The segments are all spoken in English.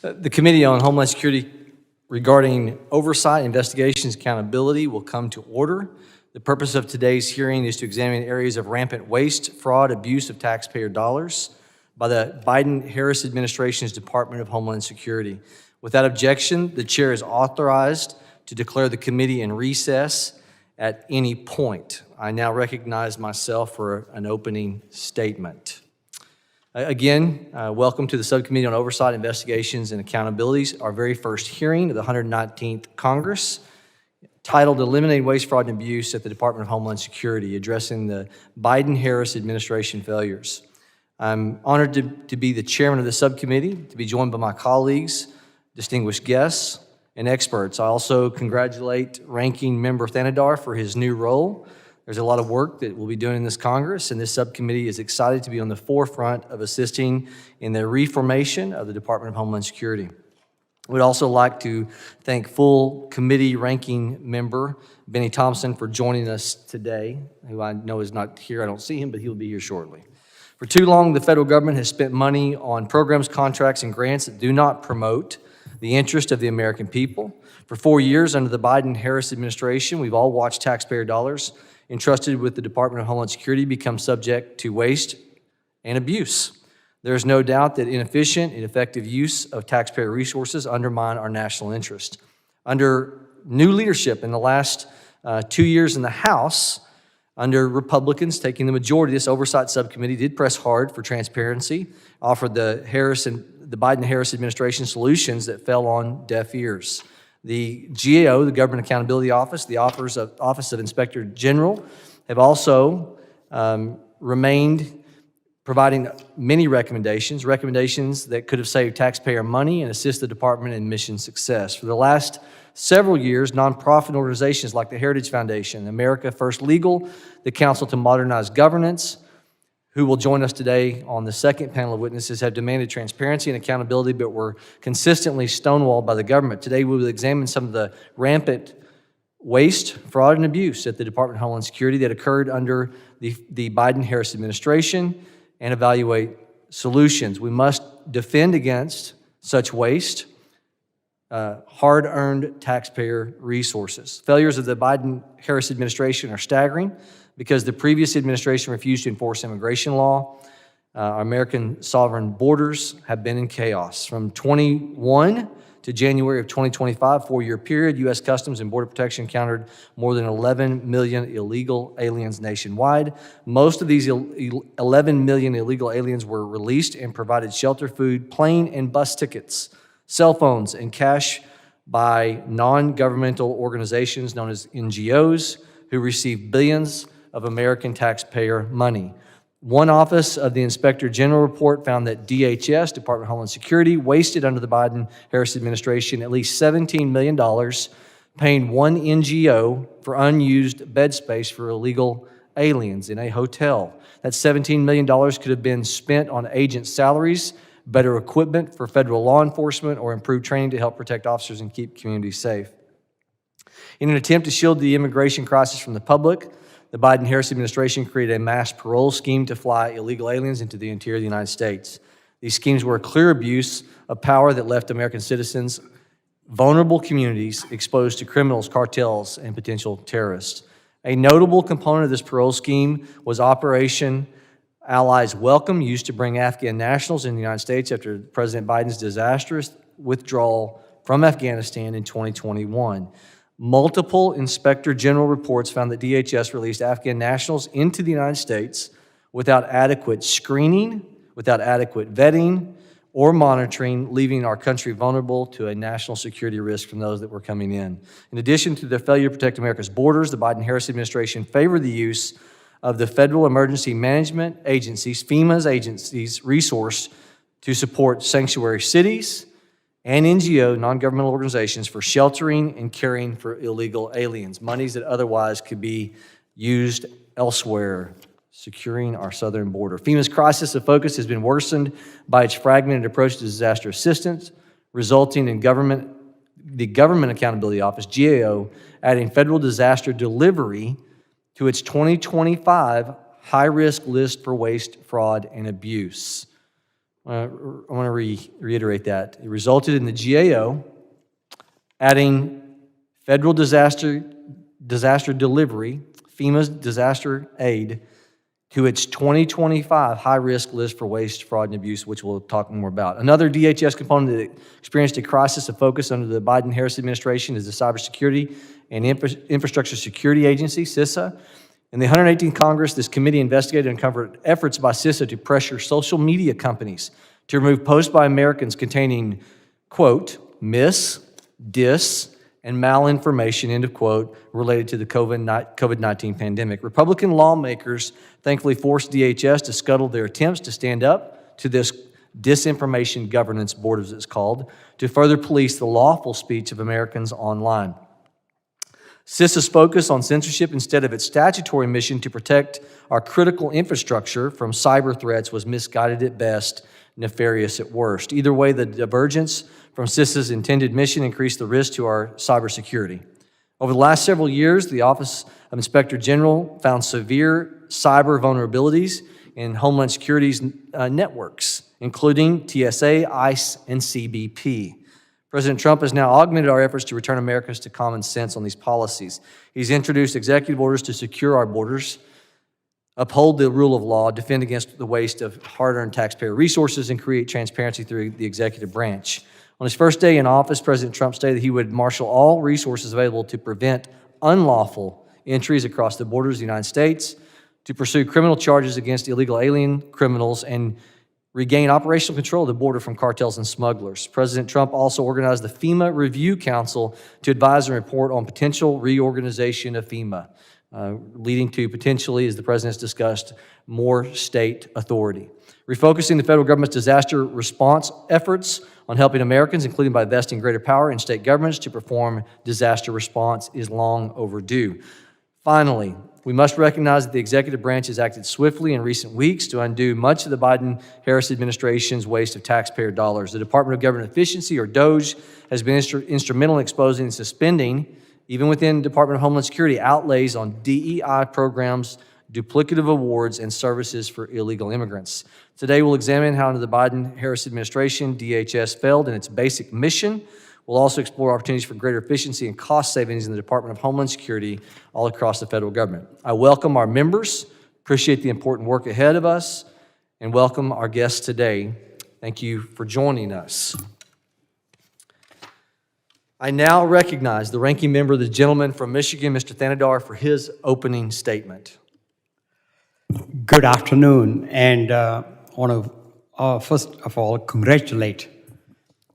The Committee on Homeland Security regarding oversight, investigations, accountability will come to order. The purpose of today's hearing is to examine areas of rampant waste, fraud, abuse of taxpayer dollars by the Biden-Harris administration's Department of Homeland Security. Without objection, the chair is authorized to declare the committee in recess at any point. I now recognize myself for an opening statement. Again, welcome to the Subcommittee on Oversight, Investigations, and Accountabilities, our very first hearing of the 119th Congress, titled Eliminating Waste, Fraud, and Abuse at the Department of Homeland Security, addressing the Biden-Harris administration failures. I'm honored to be the chairman of the subcommittee, to be joined by my colleagues, distinguished guests, and experts. I also congratulate Ranking Member Thanedar for his new role. There's a lot of work that we'll be doing in this Congress, and this subcommittee is excited to be on the forefront of assisting in the reformation of the Department of Homeland Security. We'd also like to thank full committee ranking member Benny Thompson for joining us today, who I know is not here. I don't see him, but he'll be here shortly. For too long, the federal government has spent money on programs, contracts, and grants that do not promote the interest of the American people. For 4 years under the Biden-Harris administration, we've all watched taxpayer dollars entrusted with the Department of Homeland Security become subject to waste and abuse. There is no doubt that inefficient and effective use of taxpayer resources undermine our national interest. Under new leadership in the last 2 years in the House, under Republicans taking the majority, this oversight subcommittee did press hard for transparency, offered the Biden-Harris administration solutions that fell on deaf ears. The GAO, the Government Accountability Office, the Office of Inspector General, have also remained providing many recommendations that could have saved taxpayer money and assist the department in mission success. For the last several years, nonprofit organizations like the Heritage Foundation, America First Legal, the Council to Modernize Governance, who will join us today on the second panel of witnesses, have demanded transparency and accountability, but were consistently stonewalled by the government. Today, we will examine some of the rampant waste, fraud, and abuse at the Department of Homeland Security that occurred under the Biden-Harris administration and evaluate solutions. We must defend against such waste, hard-earned taxpayer resources. Failures of the Biden-Harris administration are staggering because the previous administration refused to enforce immigration law. Our American sovereign borders have been in chaos. From 21 to January of 2025, 4-year period, U.S. Customs and Border Protection counted more than 11 million illegal aliens nationwide. Most of these 11 million illegal aliens were released and provided shelter, food, plane and bus tickets, cell phones, and cash by non-governmental organizations known as NGOs who receive billions of American taxpayer money. One office of the Inspector General report found that DHS, Department of Homeland Security, wasted under the Biden-Harris administration at least $17 million, paying one NGO for unused bed space for illegal aliens in a hotel. That $17 million could have been spent on agent salaries, better equipment for federal law enforcement, or improved training to help protect officers and keep communities safe. In an attempt to shield the immigration crisis from the public, the Biden-Harris administration created a mass parole scheme to fly illegal aliens into the interior of the United States. These schemes were a clear abuse of power that left American citizens, vulnerable communities, exposed to criminals, cartels, and potential terrorists. A notable component of this parole scheme was Operation Allies Welcome, used to bring Afghan nationals in the United States after President Biden's disastrous withdrawal from Afghanistan in 2021. Multiple Inspector General reports found that DHS released Afghan nationals into the United States without adequate screening, without adequate vetting, or monitoring, leaving our country vulnerable to a national security risk from those that were coming in. In addition to their failure to protect America's borders, the Biden-Harris administration favored the use of the Federal Emergency Management Agency's, FEMA's agencies, resource to support sanctuary cities and NGO, non-governmental organizations, for sheltering and caring for illegal aliens, monies that otherwise could be used elsewhere, securing our southern border. FEMA's crisis of focus has been worsened by its fragmented approach to disaster assistance, resulting in the Government Accountability Office, GAO, adding federal disaster delivery to its 2025 high-risk list for waste, fraud, and abuse. I want to reiterate that. It resulted in the GAO adding federal disaster delivery, FEMA's disaster aid, to its 2025 high-risk list for waste, fraud, and abuse, which we'll talk more about. Another DHS component that experienced a crisis of focus under the Biden-Harris administration is the Cybersecurity and Infrastructure Security Agency, CISA. In the 118th Congress, this committee investigated and uncovered efforts by CISA to pressure social media companies to remove posts by Americans containing, quote, mis, dis, and malinformation, end of quote, related to the COVID-19 pandemic. Republican lawmakers thankfully forced DHS to scuttle their attempts to stand up to this Disinformation Governance Board, as it's called, to further police the lawful speech of Americans online. CISA's focus on censorship instead of its statutory mission to protect our critical infrastructure from cyber threats was misguided at best, nefarious at worst. Either way, the divergence from CISA's intended mission increased the risk to our cybersecurity. Over the last several years, the Office of Inspector General found severe cyber vulnerabilities in Homeland Security's networks, including TSA, ICE, and CBP. President Trump has now augmented our efforts to return Americans to common sense on these policies. He's introduced executive orders to secure our borders, uphold the rule of law, defend against the waste of hard-earned taxpayer resources, and create transparency through the executive branch. On his first day in office, President Trump stated that he would marshal all resources available to prevent unlawful entries across the borders of the United States, to pursue criminal charges against illegal alien criminals, and regain operational control of the border from cartels and smugglers. President Trump also organized the FEMA Review Council to advise and report on potential reorganization of FEMA, leading to potentially, as the President has discussed, more state authority. Refocusing the federal government's disaster response efforts on helping Americans, including by vesting greater power in state governments to perform disaster response, is long overdue. Finally, we must recognize that the executive branch has acted swiftly in recent weeks to undo much of the Biden-Harris administration's waste of taxpayer dollars. The Department of Government Efficiency, or DOGE, has been instrumental in exposing and suspending, even within the Department of Homeland Security, outlays on DEI programs, duplicative awards, and services for illegal immigrants. Today, we'll examine how under the Biden-Harris administration, DHS failed in its basic mission. We'll also explore opportunities for greater efficiency and cost savings in the Department of Homeland Security all across the federal government. I welcome our members, appreciate the important work ahead of us, and welcome our guests today. Thank you for joining us. I now recognize the ranking member, the gentleman from Michigan, Mr. Thanedar, for his opening statement. Good afternoon, and I want to first of all congratulate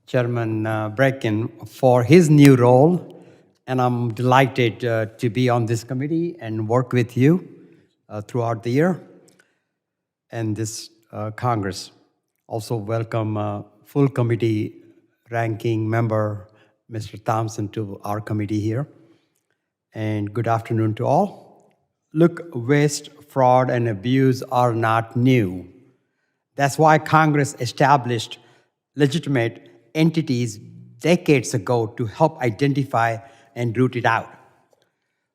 Chairman Brecheen for his new role, and I'm delighted to be on this committee and work with you throughout the year and this Congress. Also welcome full committee ranking member Mr. Thompson to our committee here, and good afternoon to all. Look, waste, fraud, and abuse are not new. That's why Congress established legitimate entities decades ago to help identify and root it out.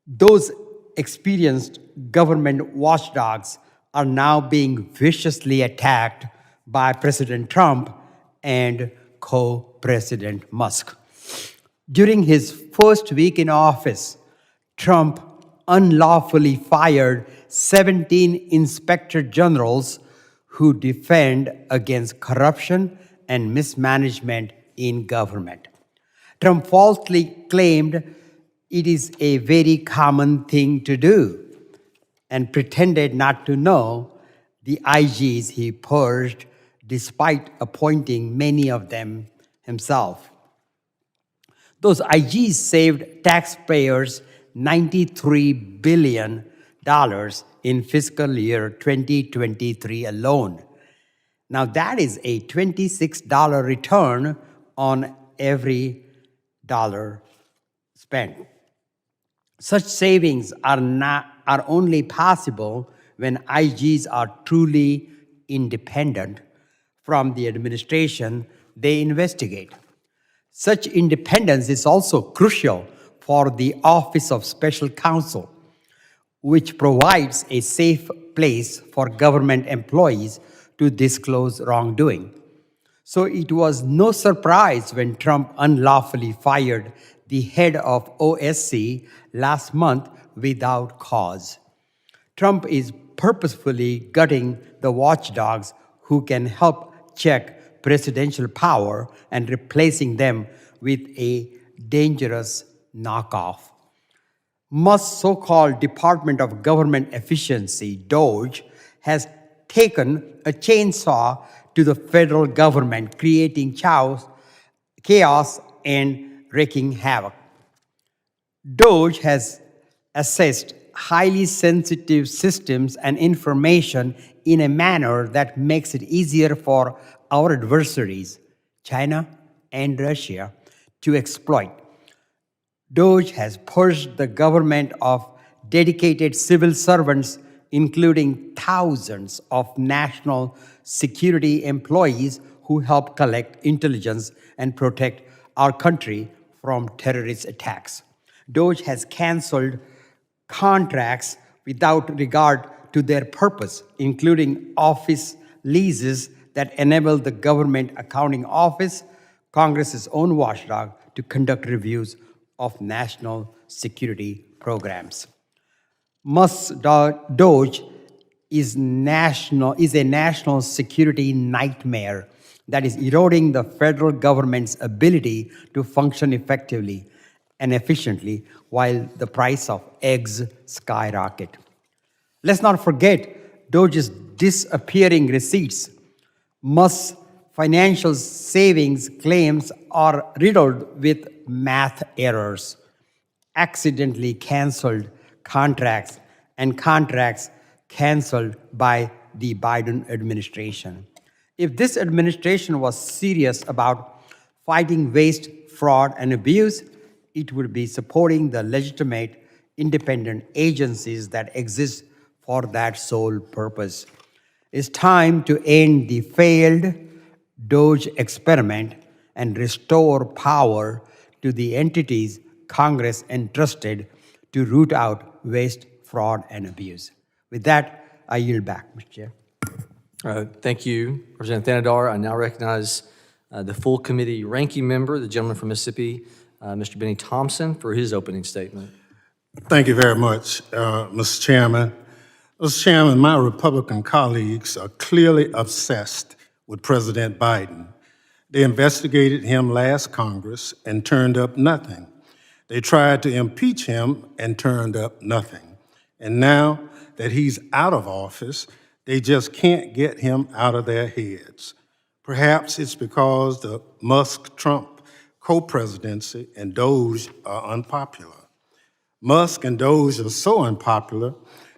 Those experienced government watchdogs are now being viciously attacked by President Trump and co-President Musk. During his first week in office, Trump unlawfully fired 17 inspector generals who defend against corruption and mismanagement in government. Trump falsely claimed it is a very common thing to do and pretended not to know the IGs he purged despite appointing many of them himself. Those IGs saved taxpayers $93 billion in fiscal year 2023 alone. Now that is a $26 return on every dollar spent. Such savings are only possible when IGs are truly independent from the administration they investigate. Such independence is also crucial for the Office of Special Counsel, which provides a safe place for government employees to disclose wrongdoing. So it was no surprise when Trump unlawfully fired the head of OSC last month without cause. Trump is purposefully gutting the watchdogs who can help check presidential power and replacing them with a dangerous knockoff. Musk's so-called Department of Government Efficiency, DOGE, has taken a chainsaw to the federal government, creating chaos and wreaking havoc. DOGE has assessed highly sensitive systems and information in a manner that makes it easier for our adversaries, China and Russia, to exploit. DOGE has purged the government of dedicated civil servants, including thousands of national security employees who help collect intelligence and protect our country from terrorist attacks. DOGE has canceled contracts without regard to their purpose, including office leases that enable the Government Accounting Office, Congress's own watchdog, to conduct reviews of national security programs. Musk's DOGE is a national security nightmare that is eroding the federal government's ability to function effectively and efficiently while the price of eggs skyrocket. Let's not forget DOGE's disappearing receipts. Musk's financial savings claims are riddled with math errors, accidentally canceled contracts, and contracts canceled by the Biden administration. If this administration was serious about fighting waste, fraud, and abuse, it would be supporting the legitimate, independent agencies that exist for that sole purpose. It's time to end the failed DOGE experiment and restore power to the entities Congress entrusted to root out waste, fraud, and abuse. With that, I yield back, Mr. Chair. Thank you, Representative Thanadar. I now recognize the full committee ranking member, the gentleman from Mississippi, Mr. Benny Thompson, for his opening statement. Thank you very much, Mr. Chairman. Mr. Chairman, my Republican colleagues are clearly obsessed with President Biden. They investigated him last Congress and turned up nothing. They tried to impeach him and turned up nothing. And now that he's out of office, they just can't get him out of their heads. Perhaps it's because the Musk-Trump co-presidency and DOGE are unpopular. Musk and DOGE are so unpopular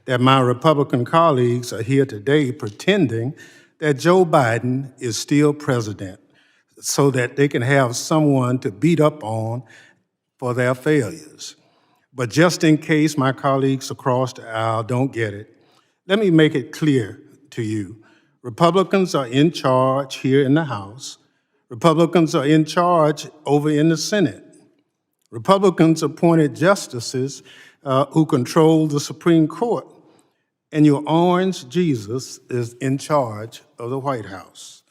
that my Republican colleagues are here today pretending that Joe Biden is still president so that they can have someone to beat up on for their failures. But just in case my colleagues across the aisle don't get it, let me make it clear to you. Republicans are in charge here in the House. Republicans are in charge over in the Senate. Republicans appointed justices who control the Supreme Court. And your orange Jesus is in charge of the White House.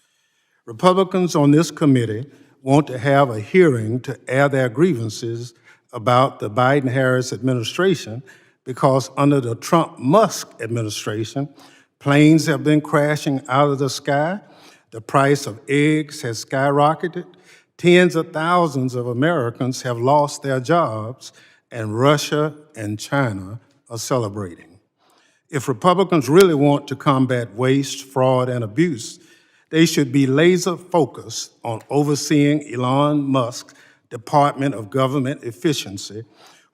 Republicans on this committee want to have a hearing to air their grievances about the Biden-Harris administration because under the Trump-Musk administration, planes have been crashing out of the sky, the price of eggs has skyrocketed, tens of thousands of Americans have lost their jobs, and Russia and China are celebrating. If Republicans really want to combat waste, fraud, and abuse, they should be laser focused on overseeing Elon Musk's Department of Government Efficiency,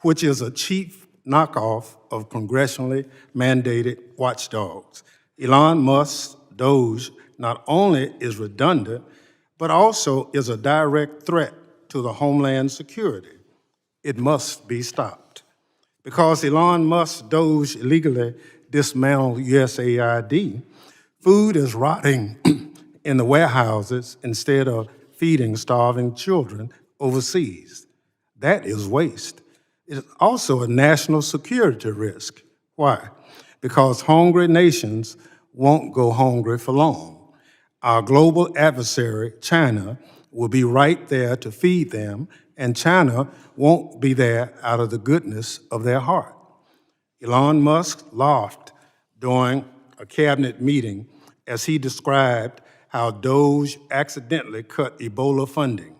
which is a cheap knockoff of congressionally mandated watchdogs. Elon Musk's DOGE not only is redundant, but also is a direct threat to the Homeland Security. It must be stopped. Because Elon Musk's DOGE illegally dismantled USAID, food is rotting in the warehouses instead of feeding starving children overseas. That is waste. It is also a national security risk. Why? Because hungry nations won't go hungry for long. Our global adversary, China, will be right there to feed them, and China won't be there out of the goodness of their heart. Elon Musk laughed during a cabinet meeting as he described how Doge accidentally cut Ebola funding,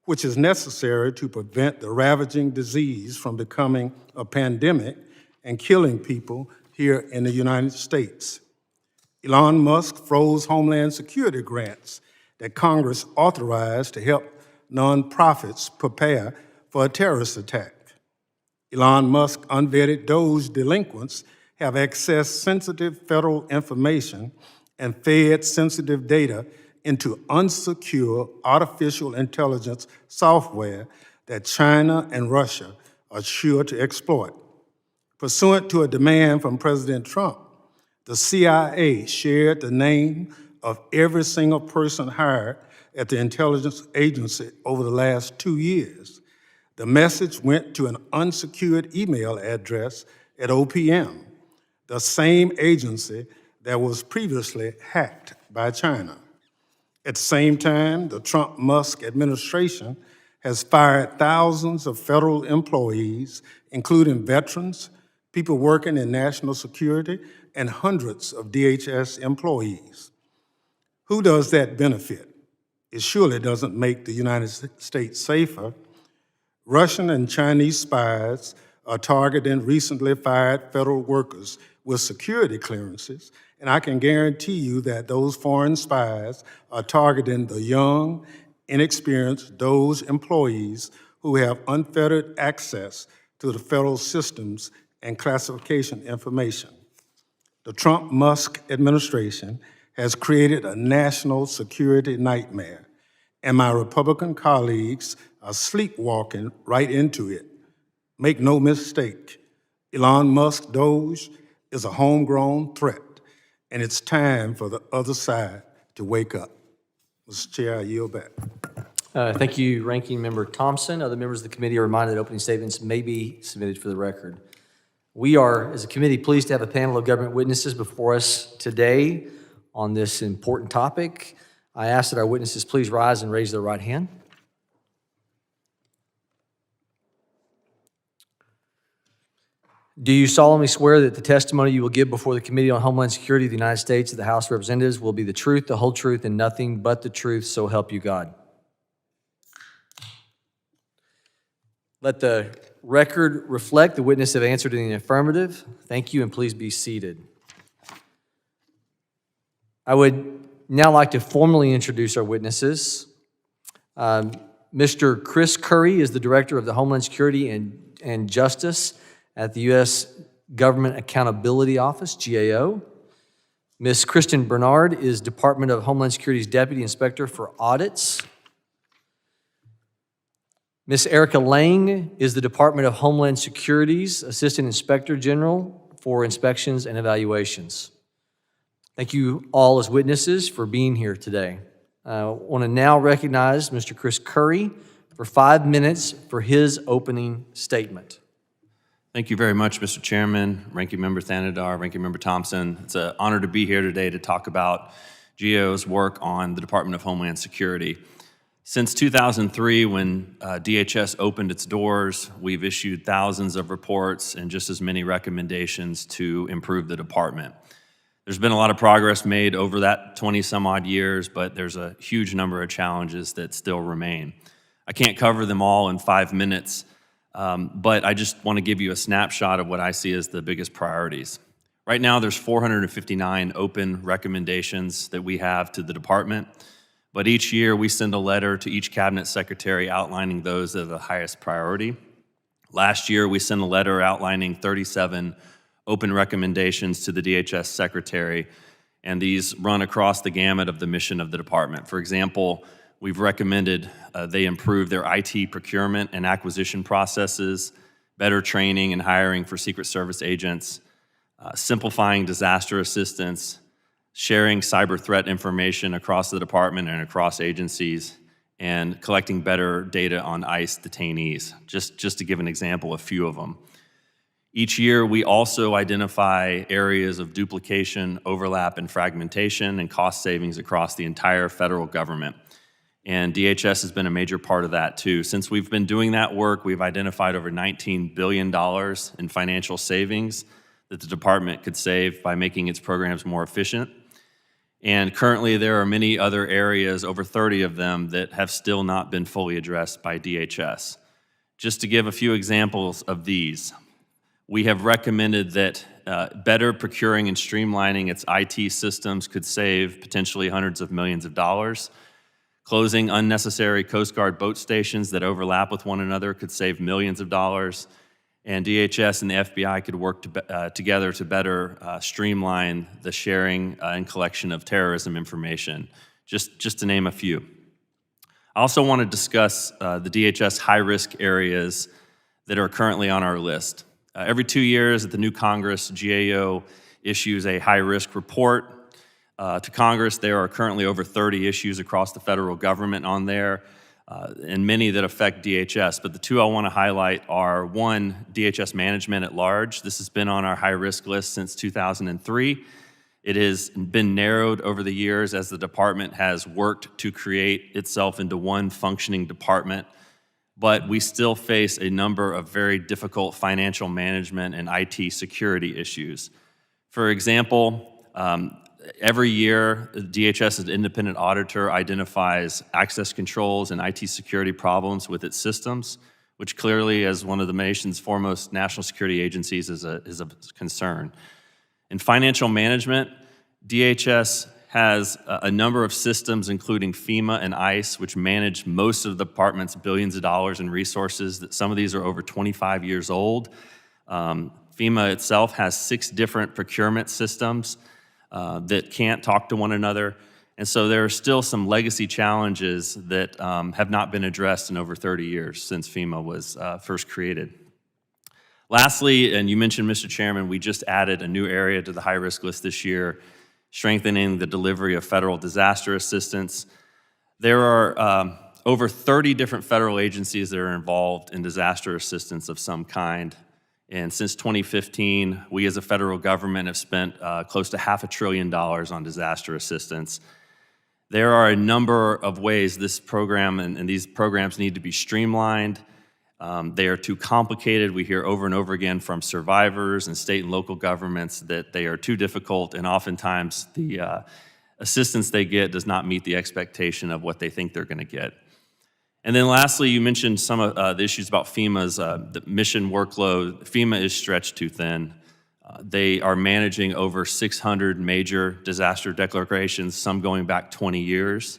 which is necessary to prevent the ravaging disease from becoming a pandemic and killing people here in the United States. Elon Musk froze Homeland Security grants that Congress authorized to help nonprofits prepare for a terrorist attack. Elon Musk unvetted Doge delinquents have accessed sensitive federal information and fed sensitive data into unsecure artificial intelligence software that China and Russia are sure to exploit. Pursuant to a demand from President Trump, the CIA shared the name of every single person hired at the intelligence agency over the last 2 years. The message went to an unsecured email address at OPM, the same agency that was previously hacked by China. At the same time, the Trump-Musk administration has fired thousands of federal employees, including veterans, people working in national security, and hundreds of DHS employees. Who does that benefit? It surely doesn't make the United States safer. Russian and Chinese spies are targeting recently fired federal workers with security clearances, and I can guarantee you that those foreign spies are targeting the young, inexperienced Doge employees who have unfettered access to the federal systems and classification information. The Trump-Musk administration has created a national security nightmare, and my Republican colleagues are sleepwalking right into it. Make no mistake, Elon Musk Doge is a homegrown threat, and it's time for the other side to wake up. Mr. Chair, I yield back. Thank you, Ranking Member Thompson. Other members of the committee are reminded that opening statements may be submitted for the record. We are, as a committee, pleased to have a panel of government witnesses before us today on this important topic. I ask that our witnesses please rise and raise their right hand. Do you solemnly swear that the testimony you will give before the Committee on Homeland Security of the United States of the House of Representatives will be the truth, the whole truth, and nothing but the truth, so help you God? Let the record reflect the witness have answered in the affirmative. Thank you, and please be seated. I would now like to formally introduce our witnesses. Mr. Chris Curry is the Director of the Homeland Security and Justice at the U.S. Government Accountability Office, GAO. Ms. Kristen Bernard is Department of Homeland Security's Deputy Inspector for Audits. Ms. Erica Lang is the Department of Homeland Security's Assistant Inspector General for Inspections and Evaluations. Thank you all as witnesses for being here today. I want to now recognize Mr. Chris Curry for 5 minutes for his opening statement. Thank you very much, Mr. Chairman, Ranking Member Thanedar, Ranking Member Thompson. It's an honor to be here today to talk about GAO's work on the Department of Homeland Security. Since 2003, when DHS opened its doors, we've issued thousands of reports and just as many recommendations to improve the department. There's been a lot of progress made over that 20 some odd years, but there's a huge number of challenges that still remain. I can't cover them all in 5 minutes, but I just want to give you a snapshot of what I see as the biggest priorities. Right now, there's 459 open recommendations that we have to the department, but each year we send a letter to each cabinet secretary outlining those that are the highest priority. Last year, we sent a letter outlining 37 open recommendations to the DHS secretary, and these run across the gamut of the mission of the department. For example, we've recommended they improve their IT procurement and acquisition processes, better training and hiring for Secret Service agents, simplifying disaster assistance, sharing cyber threat information across the department and across agencies, and collecting better data on ICE detainees, just to give an example, a few of them. Each year, we also identify areas of duplication, overlap, and fragmentation and cost savings across the entire federal government. And DHS has been a major part of that too. Since we've been doing that work, we've identified over $19 billion in financial savings that the department could save by making its programs more efficient. And currently, there are many other areas, over 30 of them, that have still not been fully addressed by DHS. Just to give a few examples of these, we have recommended that better procuring and streamlining its IT systems could save potentially hundreds of millions of dollars. Closing unnecessary Coast Guard boat stations that overlap with one another could save millions of dollars. And DHS and the FBI could work together to better streamline the sharing and collection of terrorism information, just to name a few. I also want to discuss the DHS high-risk areas that are currently on our list. Every 2 years at the new Congress, GAO issues a high-risk report to Congress. There are currently over 30 issues across the federal government on there, and many that affect DHS. But the two I want to highlight are, one, DHS management at large. This has been on our high-risk list since 2003. It has been narrowed over the years as the department has worked to create itself into one functioning department, but we still face a number of very difficult financial management and IT security issues. For example, every year, DHS, as an independent auditor, identifies access controls and IT security problems with its systems, which clearly, as one of the nation's foremost national security agencies, is a concern. In financial management, DHS has a number of systems, including FEMA and ICE, which manage most of the department's billions of dollars in resources. Some of these are over 25 years old. FEMA itself has 6 different procurement systems that can't talk to one another. And so there are still some legacy challenges that have not been addressed in over 30 years since FEMA was first created. Lastly, and you mentioned, Mr. Chairman, we just added a new area to the high-risk list this year, strengthening the delivery of federal disaster assistance. There are over 30 different federal agencies that are involved in disaster assistance of some kind. And since 2015, we as a federal government have spent close to $500 billion on disaster assistance. There are a number of ways this program and these programs need to be streamlined. They are too complicated. We hear over and over again from survivors and state and local governments that they are too difficult, and oftentimes the assistance they get does not meet the expectation of what they think they're going to get. And then lastly, you mentioned some of the issues about FEMA's the mission workload. FEMA is stretched too thin. They are managing over 600 major disaster declarations, some going back 20 years.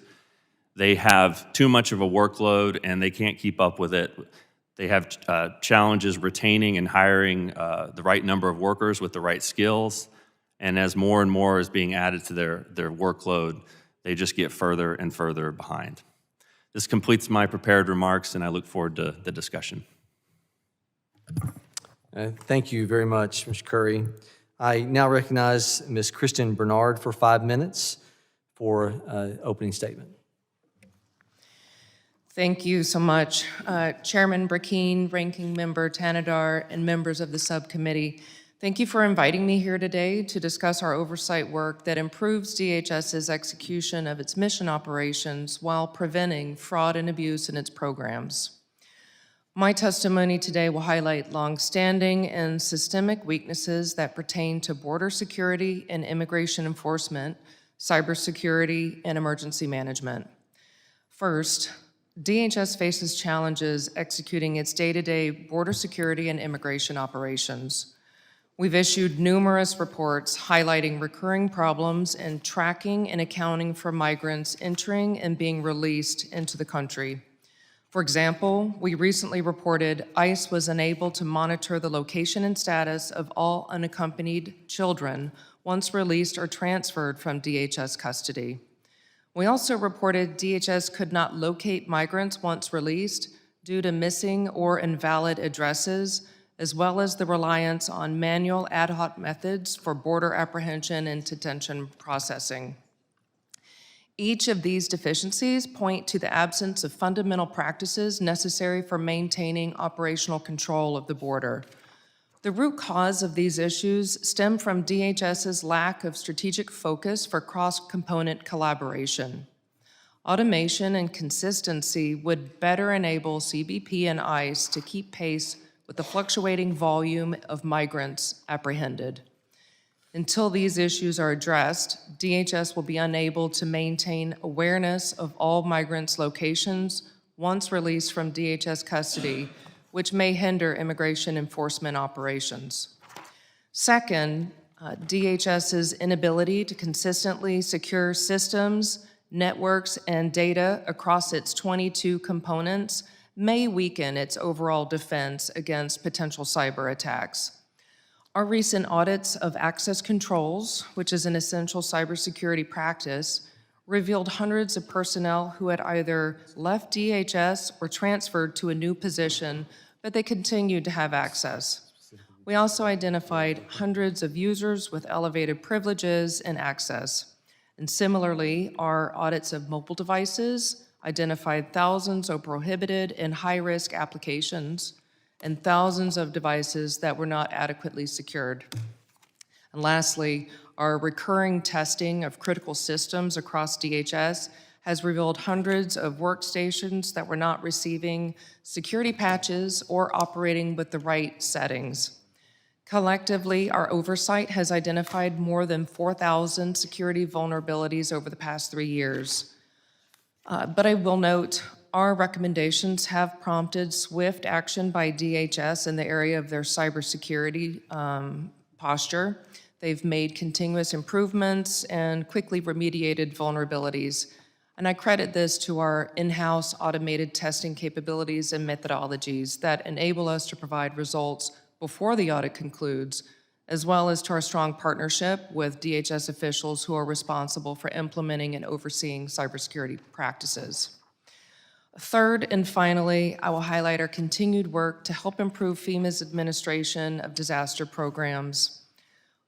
They have too much of a workload, and they can't keep up with it. They have challenges retaining and hiring the right number of workers with the right skills. And as more and more is being added to their workload, they just get further and further behind. This completes my prepared remarks, and I look forward to the discussion. Thank you very much, Mr. Curry. I now recognize Ms. Kristen Bernard for 5 minutes for opening statement. Thank you so much. Chairman Brecheen, Ranking Member Tanadar, and members of the subcommittee, thank you for inviting me here today to discuss our oversight work that improves DHS's execution of its mission operations while preventing fraud and abuse in its programs. My testimony today will highlight long-standing and systemic weaknesses that pertain to border security and immigration enforcement, cybersecurity, and emergency management. First, DHS faces challenges executing its day-to-day border security and immigration operations. We've issued numerous reports highlighting recurring problems in tracking and accounting for migrants entering and being released into the country. For example, we recently reported ICE was unable to monitor the location and status of all unaccompanied children once released or transferred from DHS custody. We also reported DHS could not locate migrants once released due to missing or invalid addresses, as well as the reliance on manual ad hoc methods for border apprehension and detention processing. Each of these deficiencies point to the absence of fundamental practices necessary for maintaining operational control of the border. The root cause of these issues stem from DHS's lack of strategic focus for cross-component collaboration. Automation and consistency would better enable CBP and ICE to keep pace with the fluctuating volume of migrants apprehended. Until these issues are addressed, DHS will be unable to maintain awareness of all migrants' locations once released from DHS custody, which may hinder immigration enforcement operations. Second, DHS's inability to consistently secure systems, networks, and data across its 22 components may weaken its overall defense against potential cyber attacks. Our recent audits of access controls, which is an essential cybersecurity practice, revealed hundreds of personnel who had either left DHS or transferred to a new position, but they continued to have access. We also identified hundreds of users with elevated privileges and access. And similarly, our audits of mobile devices identified thousands of prohibited and high-risk applications and thousands of devices that were not adequately secured. And lastly, our recurring testing of critical systems across DHS has revealed hundreds of workstations that were not receiving security patches or operating with the right settings. Collectively, our oversight has identified more than 4,000 security vulnerabilities over the past 3 years. But I will note, our recommendations have prompted swift action by DHS in the area of their cybersecurity posture. They've made continuous improvements and quickly remediated vulnerabilities. And I credit this to our in-house automated testing capabilities and methodologies that enable us to provide results before the audit concludes, as well as to our strong partnership with DHS officials who are responsible for implementing and overseeing cybersecurity practices. Third and finally, I will highlight our continued work to help improve FEMA's administration of disaster programs.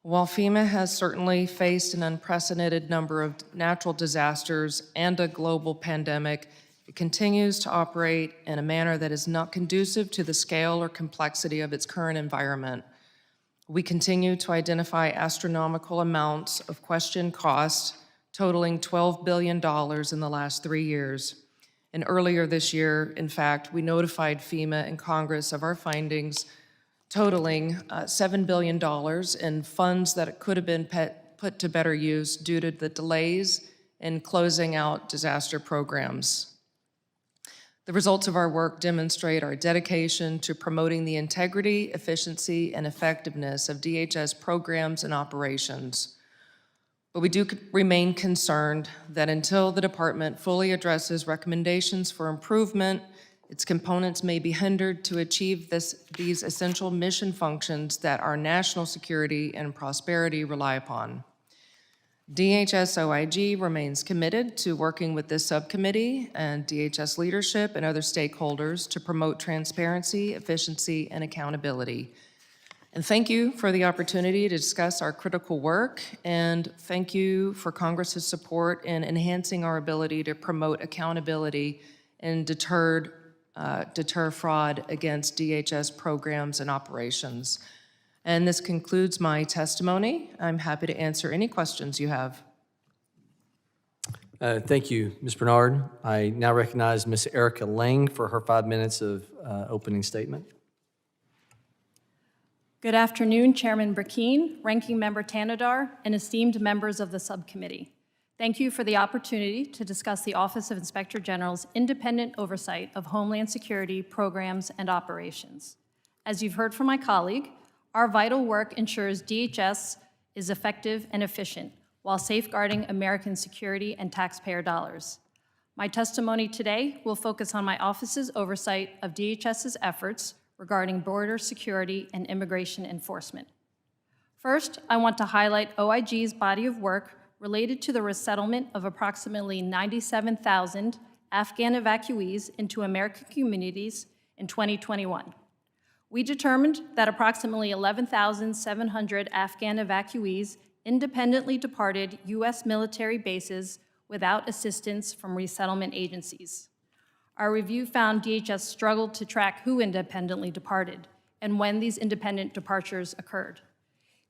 While FEMA has certainly faced an unprecedented number of natural disasters and a global pandemic, it continues to operate in a manner that is not conducive to the scale or complexity of its current environment. We continue to identify astronomical amounts of questioned costs, totaling $12 billion in the last 3 years. And earlier this year, in fact, we notified FEMA and Congress of our findings, totaling $7 billion in funds that could have been put to better use due to the delays in closing out disaster programs. The results of our work demonstrate our dedication to promoting the integrity, efficiency, and effectiveness of DHS programs and operations. But we do remain concerned that until the department fully addresses recommendations for improvement, its components may be hindered to achieve these essential mission functions that our national security and prosperity rely upon. DHS OIG remains committed to working with this subcommittee and DHS leadership and other stakeholders to promote transparency, efficiency, and accountability. And thank you for the opportunity to discuss our critical work, and thank you for Congress's support in enhancing our ability to promote accountability and deter fraud against DHS programs and operations. And this concludes my testimony. I'm happy to answer any questions you have. Thank you, Ms. Bernard. I now recognize Ms. Erica Lang for her 5 minutes of opening statement. Good afternoon, Chairman Brecheen, Ranking Member Tanadar, and esteemed members of the subcommittee. Thank you for the opportunity to discuss the Office of Inspector General's independent oversight of Homeland Security programs and operations. As you've heard from my colleague, our vital work ensures DHS is effective and efficient while safeguarding American security and taxpayer dollars. My testimony today will focus on my office's oversight of DHS's efforts regarding border security and immigration enforcement. First, I want to highlight OIG's body of work related to the resettlement of approximately 97,000 Afghan evacuees into American communities in 2021. We determined that approximately 11,700 Afghan evacuees independently departed U.S. military bases without assistance from resettlement agencies. Our review found DHS struggled to track who independently departed, and when these independent departures occurred.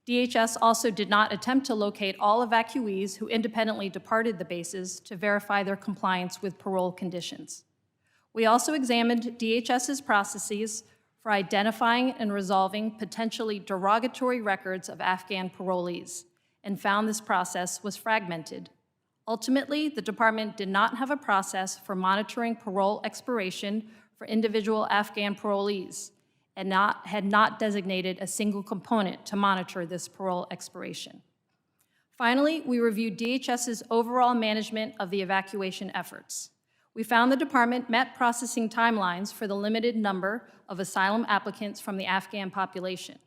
DHS also did not attempt to locate all evacuees who independently departed the bases to verify their compliance with parole conditions. We also examined DHS's processes for identifying and resolving potentially derogatory records of Afghan parolees and found this process was fragmented. Ultimately, the department did not have a process for monitoring parole expiration for individual Afghan parolees and had not designated a single component to monitor this parole expiration. Finally, we reviewed DHS's overall management of the evacuation efforts. We found the department met processing timelines for the limited number of asylum applicants from the Afghan population.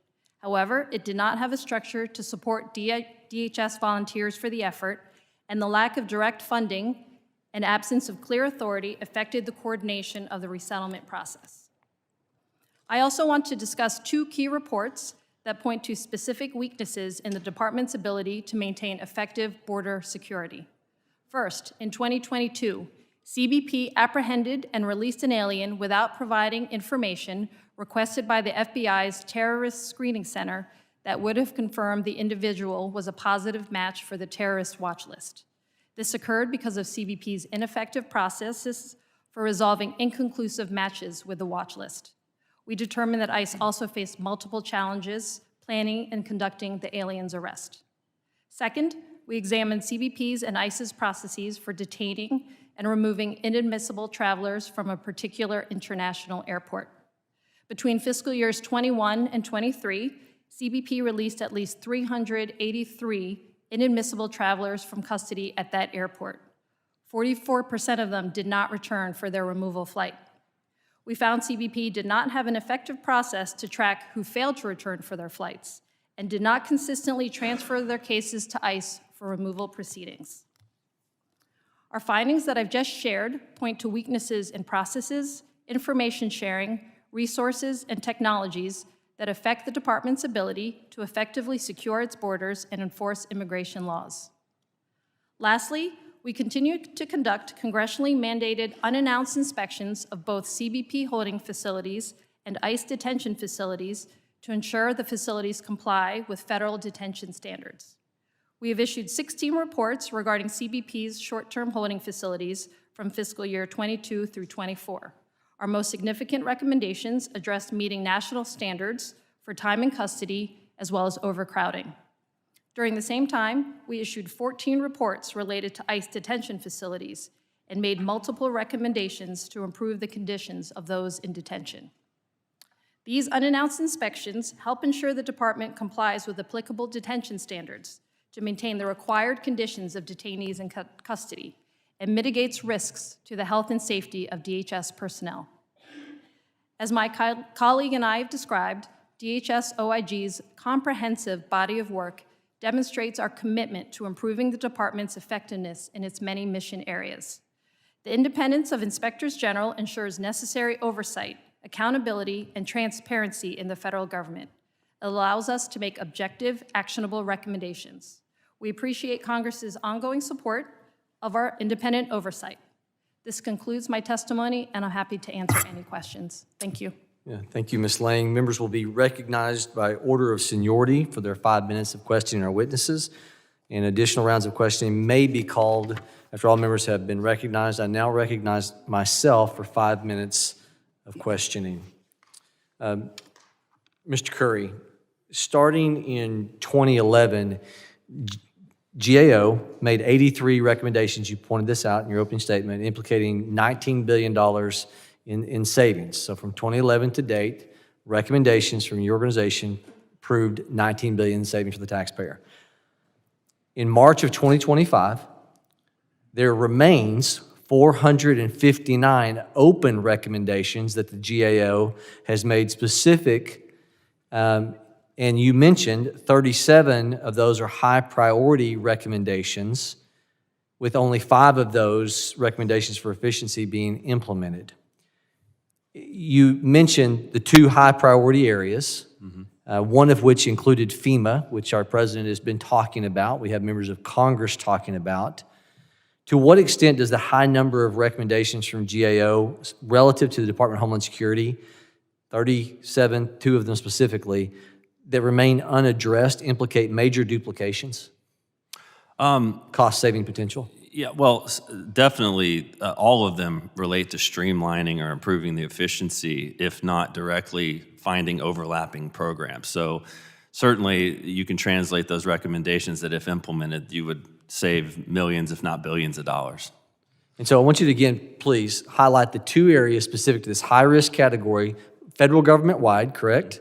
However, it did not have a structure to support DHS volunteers for the effort, and the lack of direct funding and absence of clear authority affected the coordination of the resettlement process. I also want to discuss two key reports that point to specific weaknesses in the department's ability to maintain effective border security. First, in 2022, CBP apprehended and released an alien without providing information requested by the FBI's Terrorist Screening Center that would have confirmed the individual was a positive match for the terrorist watch list. This occurred because of CBP's ineffective processes for resolving inconclusive matches with the watch list. We determined that ICE also faced multiple challenges planning and conducting the alien's arrest. Second, we examined CBP's and ICE's processes for detaining and removing inadmissible travelers from a particular international airport. Between fiscal years 21 and 23, CBP released at least 383 inadmissible travelers from custody at that airport. 44% of them did not return for their removal flight. We found CBP did not have an effective process to track who failed to return for their flights and did not consistently transfer their cases to ICE for removal proceedings. Our findings that I've just shared point to weaknesses in processes, information sharing, resources, and technologies that affect the department's ability to effectively secure its borders and enforce immigration laws. Lastly, we continue to conduct congressionally mandated unannounced inspections of both CBP holding facilities and ICE detention facilities to ensure the facilities comply with federal detention standards. We have issued 16 reports regarding CBP's short-term holding facilities from fiscal year 22 through 24. Our most significant recommendations addressed meeting national standards for time in custody as well as overcrowding. During the same time, we issued 14 reports related to ICE detention facilities and made multiple recommendations to improve the conditions of those in detention. These unannounced inspections help ensure the department complies with applicable detention standards to maintain the required conditions of detainees in custody and mitigates risks to the health and safety of DHS personnel. As my colleague and I have described, DHS OIG's comprehensive body of work demonstrates our commitment to improving the department's effectiveness in its many mission areas. The independence of inspectors general ensures necessary oversight, accountability, and transparency in the federal government. It allows us to make objective, actionable recommendations. We appreciate Congress's ongoing support of our independent oversight. This concludes my testimony, and I'm happy to answer any questions. Thank you. Yeah, thank you, Ms. Lang. Members will be recognized by order of seniority for their 5 minutes of questioning our witnesses, and additional rounds of questioning may be called after all members have been recognized. I now recognize myself for 5 minutes of questioning. Mr. Curry, starting in 2011, GAO made 83 recommendations. You pointed this out in your opening statement, implicating $19 billion in savings. So from 2011 to date, recommendations from your organization proved $19 billion in savings for the taxpayer. In March of 2025, there remains 459 open recommendations that the GAO has made specific, and you mentioned 37 of those are high priority recommendations, with only 5 of those recommendations for efficiency being implemented. You mentioned the 2 high priority areas, one of which included FEMA, which our president has been talking about. We have members of Congress talking about. To what extent does the high number of recommendations from GAO relative to the Department of Homeland Security, 37, two of them specifically, that remain unaddressed implicate major duplications, cost-saving potential? Yeah, well, definitely all of them relate to streamlining or improving the efficiency, if not directly finding overlapping programs. So certainly you can translate those recommendations that if implemented, you would save millions, if not billions of dollars. And so I want you to, again, please highlight the two areas specific to this high-risk category, federal government-wide, correct?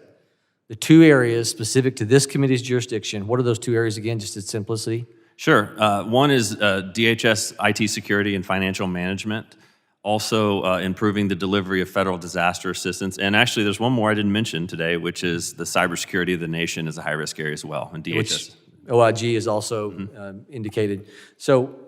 The two areas specific to this committee's jurisdiction. What are those two areas, again, just its simplicity? Sure. One is DHS IT security and financial management, also improving the delivery of federal disaster assistance. And actually, there's one more I didn't mention today, which is the cybersecurity of the nation is a high-risk area as well, and DHS. Which OIG is also indicated. So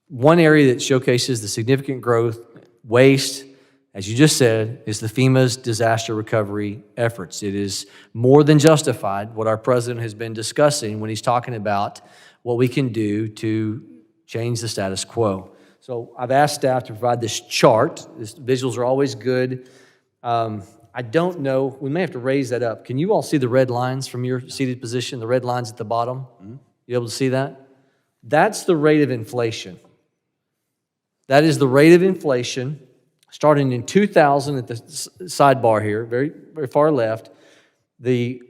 one area that showcases the significant growth, waste, as you just said, is the FEMA's disaster recovery efforts. It is more than justified what our president has been discussing when he's talking about what we can do to change the status quo. So I've asked staff to provide this chart. Visuals are always good. I don't know, we may have to raise that up. Can you all see the red lines from your seated position, the red lines at the bottom? You able to see that? That's the rate of inflation. That is the rate of inflation starting in 2000 at the sidebar here, very, very far left. The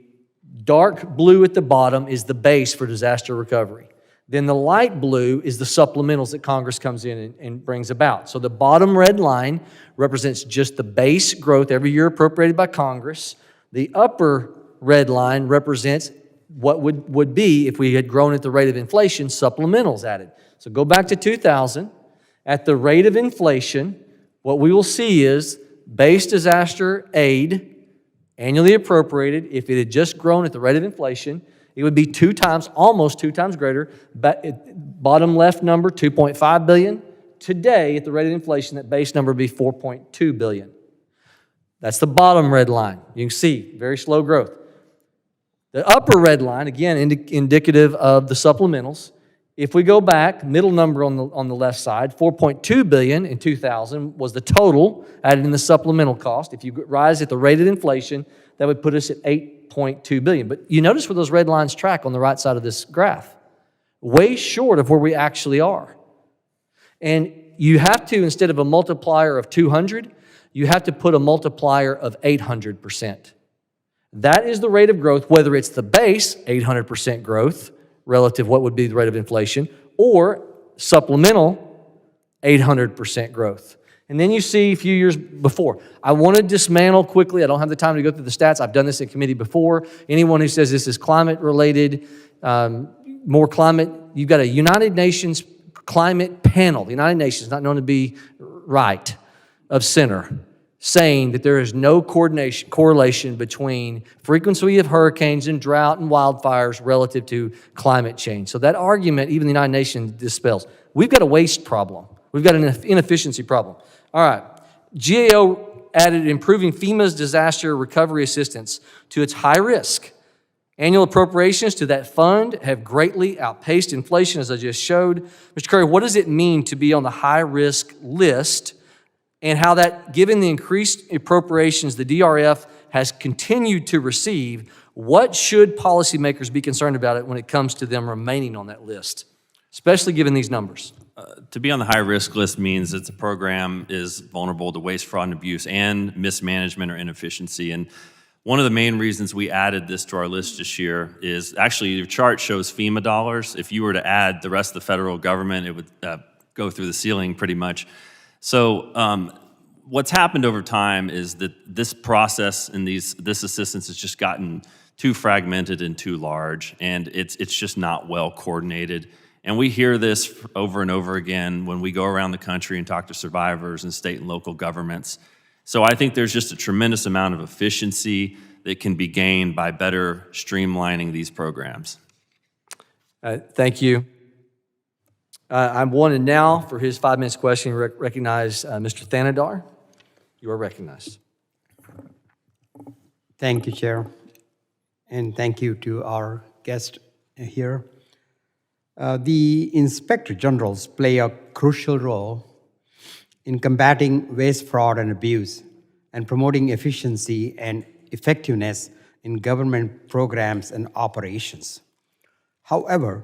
dark blue at the bottom is the base for disaster recovery. Then the light blue is the supplementals that Congress comes in and brings about. So the bottom red line represents just the base growth every year appropriated by Congress. The upper red line represents what would be, if we had grown at the rate of inflation, supplementals added. So go back to 2000. At the rate of inflation, what we will see is base disaster aid, annually appropriated. If it had just grown at the rate of inflation, it would be almost two times greater. Bottom left number, $2.5 billion. Today, at the rate of inflation, that base number would be $4.2 billion. That's the bottom red line. You can see, very slow growth. The upper red line, again, indicative of the supplementals. If we go back, middle number on the left side, $4.2 billion in 2000 was the total added in the supplemental cost. If you rise at the rate of inflation, that would put us at $8.2 billion. But you notice where those red lines track on the right side of this graph. Way short of where we actually are. And you have to, instead of a multiplier of 200, you have to put a multiplier of 800%. That is the rate of growth, whether it's the base, 800% growth, relative to what would be the rate of inflation, or supplemental, 800% growth. And then you see a few years before. I want to dismantle quickly. I don't have the time to go through the stats. I've done this in committee before. Anyone who says this is climate-related, more climate, you've got a United Nations climate panel. The United Nations, not known to be right, of center, saying that there is no correlation between frequency of hurricanes and drought and wildfires relative to climate change. So that argument, even the United Nations dispels. We've got a waste problem. We've got an inefficiency problem. All right. GAO added improving FEMA's disaster recovery assistance to its high risk. Annual appropriations to that fund have greatly outpaced inflation, as I just showed. Mr. Curry, what does it mean to be on the high risk list, and how that, given the increased appropriations the DRF has continued to receive, what should policymakers be concerned about it when it comes to them remaining on that list, especially given these numbers? To be on the high-risk list means that the program is vulnerable to waste, fraud, and abuse, and mismanagement or inefficiency. And one of the main reasons we added this to our list this year is, actually, your chart shows FEMA dollars. If you were to add the rest of the federal government, it would go through the ceiling pretty much. So what's happened over time is that this process and this assistance has just gotten too fragmented and too large, and it's just not well coordinated. And we hear this over and over again when we go around the country and talk to survivors and state and local governments. So I think there's just a tremendous amount of efficiency that can be gained by better streamlining these programs. Thank you. I wanted now, for his 5 minutes question, recognize Mr. Thanadar. You are recognized. Thank you, Chair. And thank you to our guest here. The Inspector Generals play a crucial role in combating waste, fraud, and abuse, and promoting efficiency and effectiveness in government programs and operations. However,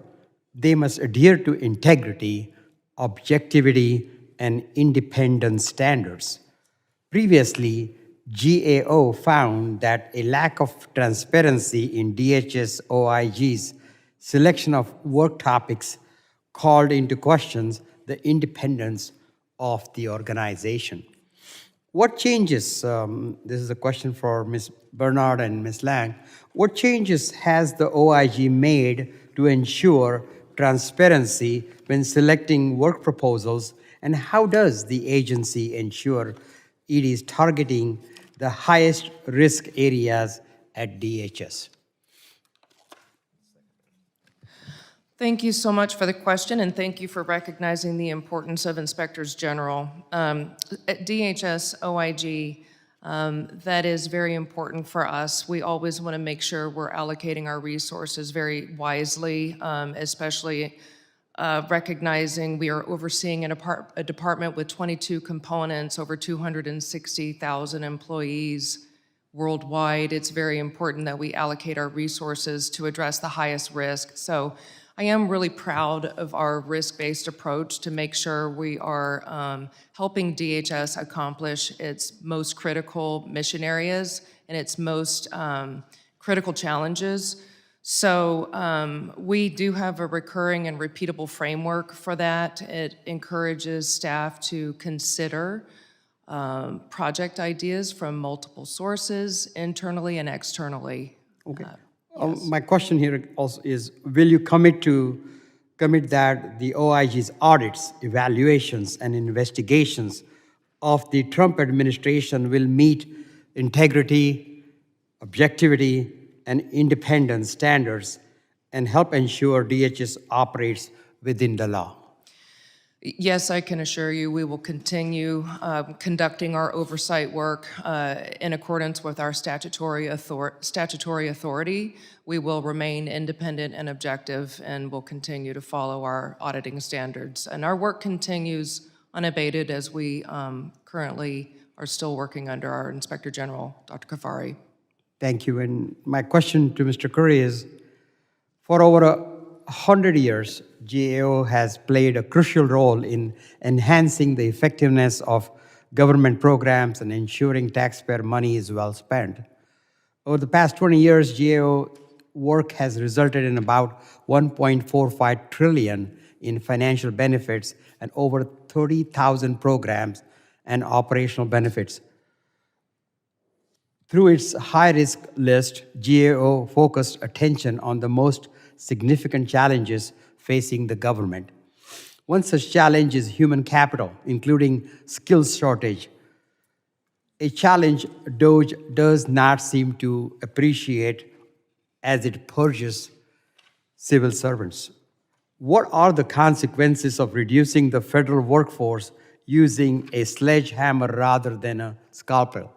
they must adhere to integrity, objectivity, and independent standards. Previously, GAO found that a lack of transparency in DHS OIG's selection of work topics called into questions the independence of the organization. What changes, this is a question for Ms. Bernard and Ms. Lang, what changes has the OIG made to ensure transparency when selecting work proposals, and how does the agency ensure it is targeting the highest risk areas at DHS? Thank you so much for the question, and thank you for recognizing the importance of inspectors general. At DHS OIG, that is very important for us. We always want to make sure we're allocating our resources very wisely, especially recognizing we are overseeing a department with 22 components, over 260,000 employees worldwide. It's very important that we allocate our resources to address the highest risk. So I am really proud of our risk-based approach to make sure we are helping DHS accomplish its most critical mission areas and its most critical challenges. So we do have a recurring and repeatable framework for that. It encourages staff to consider project ideas from multiple sources, internally and externally. Okay. My question here also is, will you commit that the OIG's audits, evaluations, and investigations of the Trump administration will meet integrity, objectivity, and independence standards and help ensure DHS operates within the law? Yes, I can assure you we will continue conducting our oversight work in accordance with our statutory authority. We will remain independent and objective and will continue to follow our auditing standards. And our work continues unabated as we currently are still working under our Inspector General, Dr. Kafari. Thank you. And my question to Mr. Curry is, for over 100 years, GAO has played a crucial role in enhancing the effectiveness of government programs and ensuring taxpayer money is well spent. Over the past 20 years, GAO work has resulted in about $1.45 trillion in financial benefits and over 30,000 programs and operational benefits. Through its high-risk list, GAO focused attention on the most significant challenges facing the government. One such challenge is human capital, including skills shortage, a challenge DOGE does not seem to appreciate as it purges civil servants. What are the consequences of reducing the federal workforce using a sledgehammer rather than a scalpel?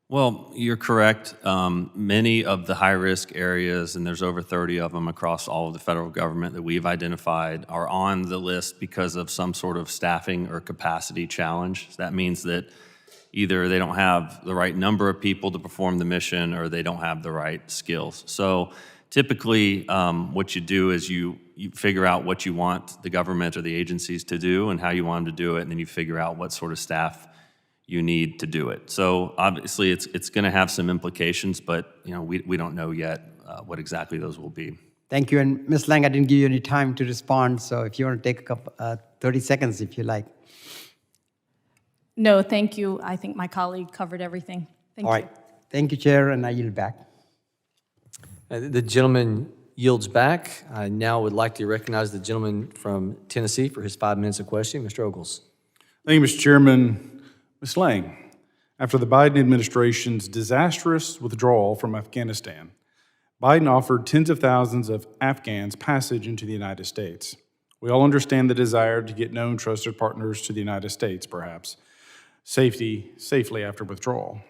Well, you're correct. Many of the high-risk areas, and there's over 30 of them across all of the federal government that we've identified, are on the list because of some sort of staffing or capacity challenge. That means that either they don't have the right number of people to perform the mission or they don't have the right skills. So typically, what you do is you figure out what you want the government or the agencies to do and how you want them to do it, and then you figure out what sort of staff you need to do it. So obviously it's going to have some implications, but we don't know yet what exactly those will be. Thank you. And Ms. Lang, I didn't give you any time to respond, so if you want to take a couple, 30 seconds if you like. No, thank you. I think my colleague covered everything. Thank you. All right. Thank you, Chair, and I yield back. The gentleman yields back. I now would like to recognize the gentleman from Tennessee for his 5 minutes of questioning. Mr. Ogles. Thank you, Mr. Chairman. Ms. Lang, after the Biden administration's disastrous withdrawal from Afghanistan, Biden offered tens of thousands of Afghans passage into the United States. We all understand the desire to get known trusted partners to the United States, perhaps, safely after withdrawal.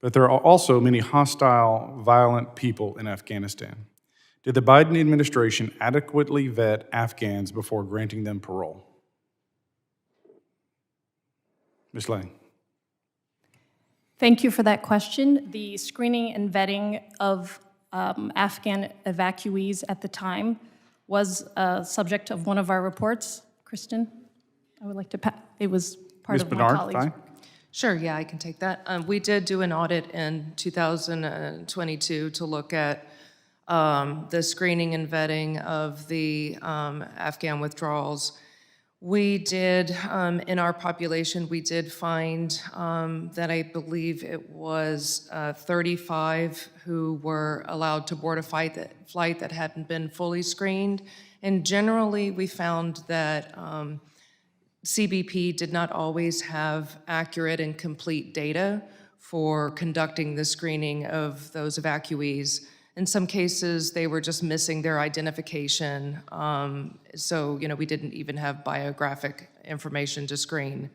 But there are also many hostile, violent people in Afghanistan. Did the Biden administration adequately vet Afghans before granting them parole? Ms. Lang. Thank you for that question. The screening and vetting of Afghan evacuees at the time was a subject of one of our reports. Kristen, I would like to, it was part Ms. of my Bernard, colleague's fine. work. Sure, yeah, I can take that. We did do an audit in 2022 to look at the screening and vetting of the Afghan withdrawals. We did, in our population, we did find that I believe it was 35 who were allowed to board a flight that hadn't been fully screened. And generally, we found that CBP did not always have accurate and complete data for conducting the screening of those evacuees. In some cases, they were just missing their identification. So, we didn't even have biographic information to screen.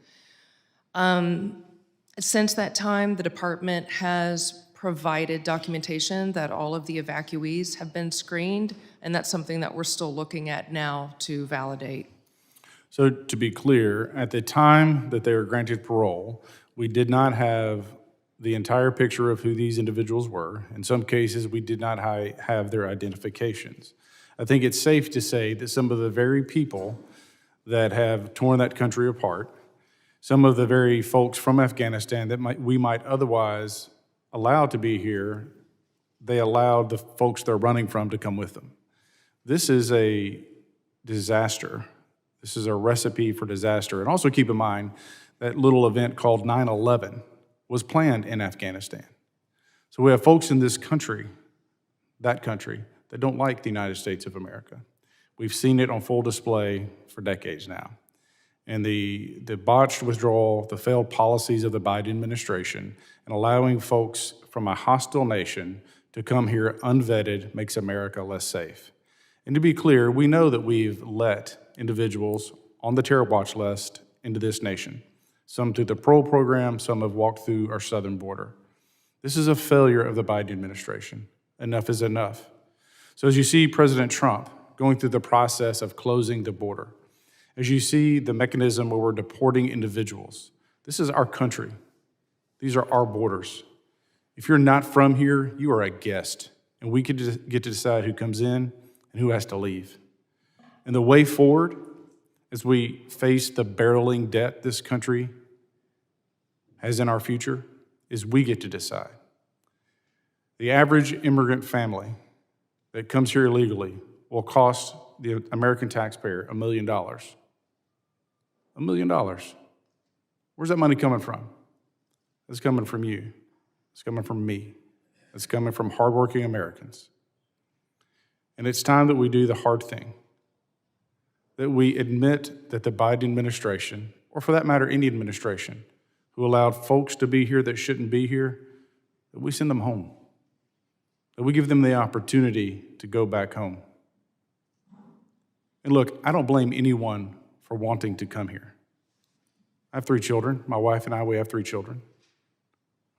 Since that time, the department has provided documentation that all of the evacuees have been screened, and that's something that we're still looking at now to validate. So to be clear, at the time that they were granted parole, we did not have the entire picture of who these individuals were. In some cases, we did not have their identifications. I think it's safe to say that some of the very people that have torn that country apart, some of the very folks from Afghanistan that we might otherwise allow to be here, they allowed the folks they're running from to come with them. This is a disaster. This is a recipe for disaster. And also keep in mind that little event called 9/11 was planned in Afghanistan. So we have folks in this country, that country, that don't like the United States of America. We've seen it on full display for decades now. And the botched withdrawal, the failed policies of the Biden administration, and allowing folks from a hostile nation to come here unvetted makes America less safe. And to be clear, we know that we've let individuals on the terror watch list into this nation. Some through the parole program, some have walked through our southern border. This is a failure of the Biden administration. Enough is enough. So as you see President Trump going through the process of closing the border, as you see the mechanism where we're deporting individuals, this is our country. These are our borders. If you're not from here, you are a guest, and we get to decide who comes in and who has to leave. And the way forward, as we face the barreling debt this country has in our future, is we get to decide. The average immigrant family that comes here illegally will cost the American taxpayer $1 million. $1 million. Where's that money coming from? It's coming from you. It's coming from me. It's coming from hardworking Americans. And it's time that we do the hard thing, that we admit that the Biden administration, or for that matter, any administration, who allowed folks to be here that shouldn't be here, that we send them home, that we give them the opportunity to go back home. And look, I don't blame anyone for wanting to come here. I have 3 children. My wife and I, we have 3 children.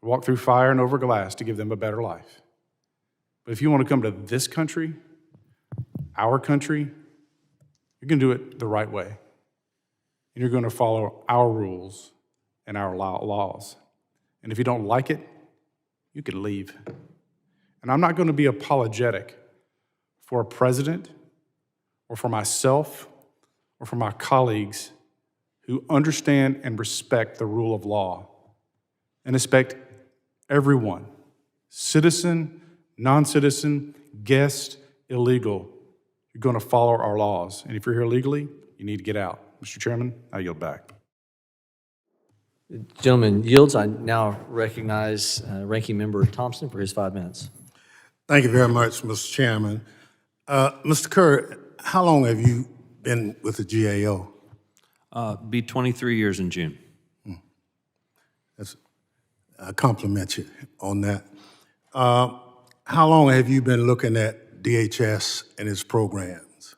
I walk through fire and over glass to give them a better life. But if you want to come to this country, our country, you're going to do it the right way. And you're going to follow our rules and our laws. And if you don't like it, you can leave. And I'm not going to be apologetic for a president or for myself or for my colleagues who understand and respect the rule of law and respect everyone, citizen, non-citizen, guest, illegal. You're going to follow our laws. And if you're here legally, you need to get out. Mr. Chairman, I yield back. The gentleman yields. I now recognize Ranking Member Thompson for his 5 minutes. Thank you very much, Mr. Chairman. Mr. Kerr, how long have you been with the GAO? Be 23 years in June. I compliment you on that. How long have you been looking at DHS and its programs?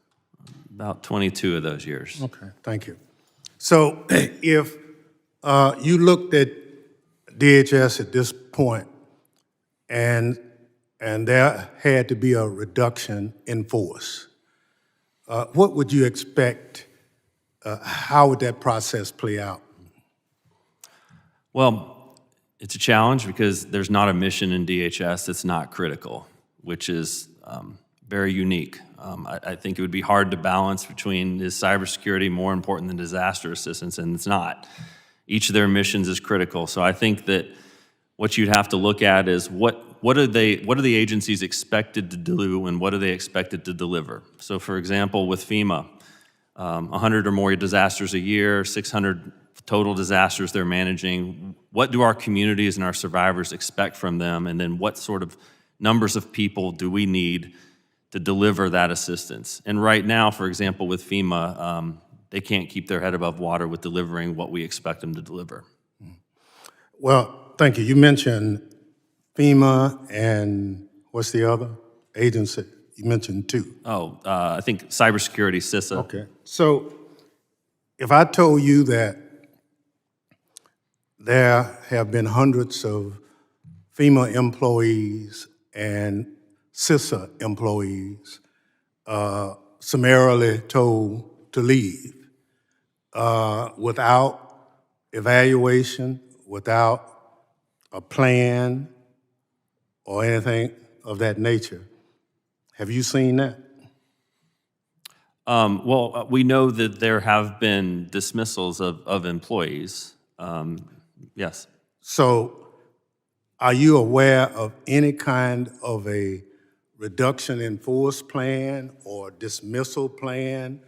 About 22 of those years. Okay, thank you. So if you looked at DHS at this point and there had to be a reduction in force, what would you expect? How would that process play out? Well, It's a challenge because there's not a mission in DHS that's not critical, which is very unique. I think it would be hard to balance between, is cybersecurity more important than disaster assistance, and it's not. Each of their missions is critical. So I think that what you'd have to look at is what are the agencies expected to do and what are they expected to deliver? So for example, with FEMA, 100 or more disasters a year, 600 total disasters they're managing. What do our communities and our survivors expect from them? And then what sort of numbers of people do we need to deliver that assistance? And right now, for example, with FEMA, they can't keep their head above water with delivering what we expect them to deliver. Well, thank you. You mentioned FEMA and what's the other agency? You mentioned two. I think cybersecurity, CISA. Okay. So if I told you that there have been hundreds of FEMA employees and CISA employees summarily told to leave without evaluation, without a plan or anything of that nature. Have you seen that? Well, we know that there have been dismissals of employees. Yes. So are you aware of any kind of a reduction in force plan or dismissal plan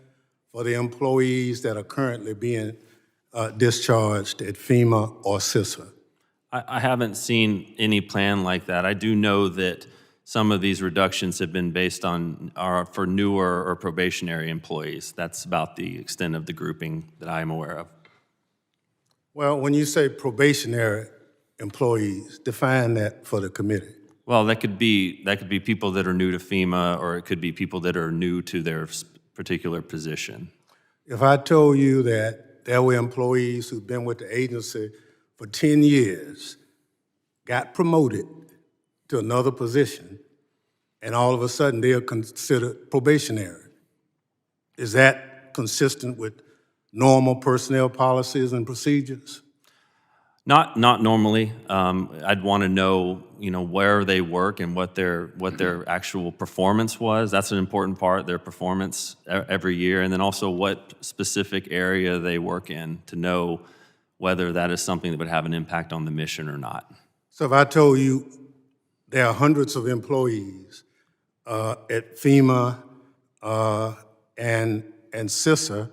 for the employees that are currently being discharged at FEMA or CISA? I haven't seen any plan like that. I do know that some of these reductions have been based on for newer or probationary employees. That's about the extent of the grouping that I am aware of. Well, when you say probationary employees, define that for the committee. Well, that could be people that are new to FEMA, or it could be people that are new to their particular position. If I told you that there were employees who've been with the agency for 10 years, got promoted to another position, and all of a sudden they are considered probationary, is that consistent with normal personnel policies and procedures? Not normally. I'd want to know, where they work and what their actual performance was. That's an important part, their performance every year, and then also what specific area they work in to know whether that is something that would have an impact on the mission or not. So if I told you there are hundreds of employees at FEMA and CISA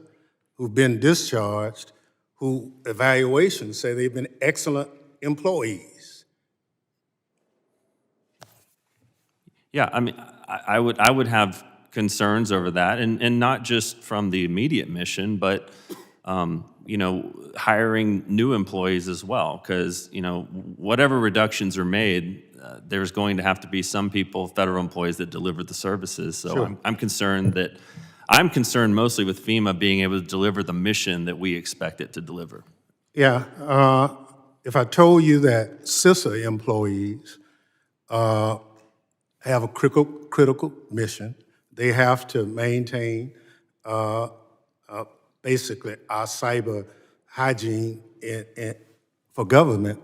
who've been discharged, who evaluations say they've been excellent employees. Yeah, I mean, I would have concerns over that, and not just from the immediate mission, but hiring new employees as well, because whatever reductions are made, there's going to have to be some people, federal employees, that deliver the services. So Sure. I'm concerned mostly with FEMA being able to deliver the mission that we expect it to deliver. Yeah, if I told you that CISA employees have a critical mission, they have to maintain basically our cyber hygiene for government,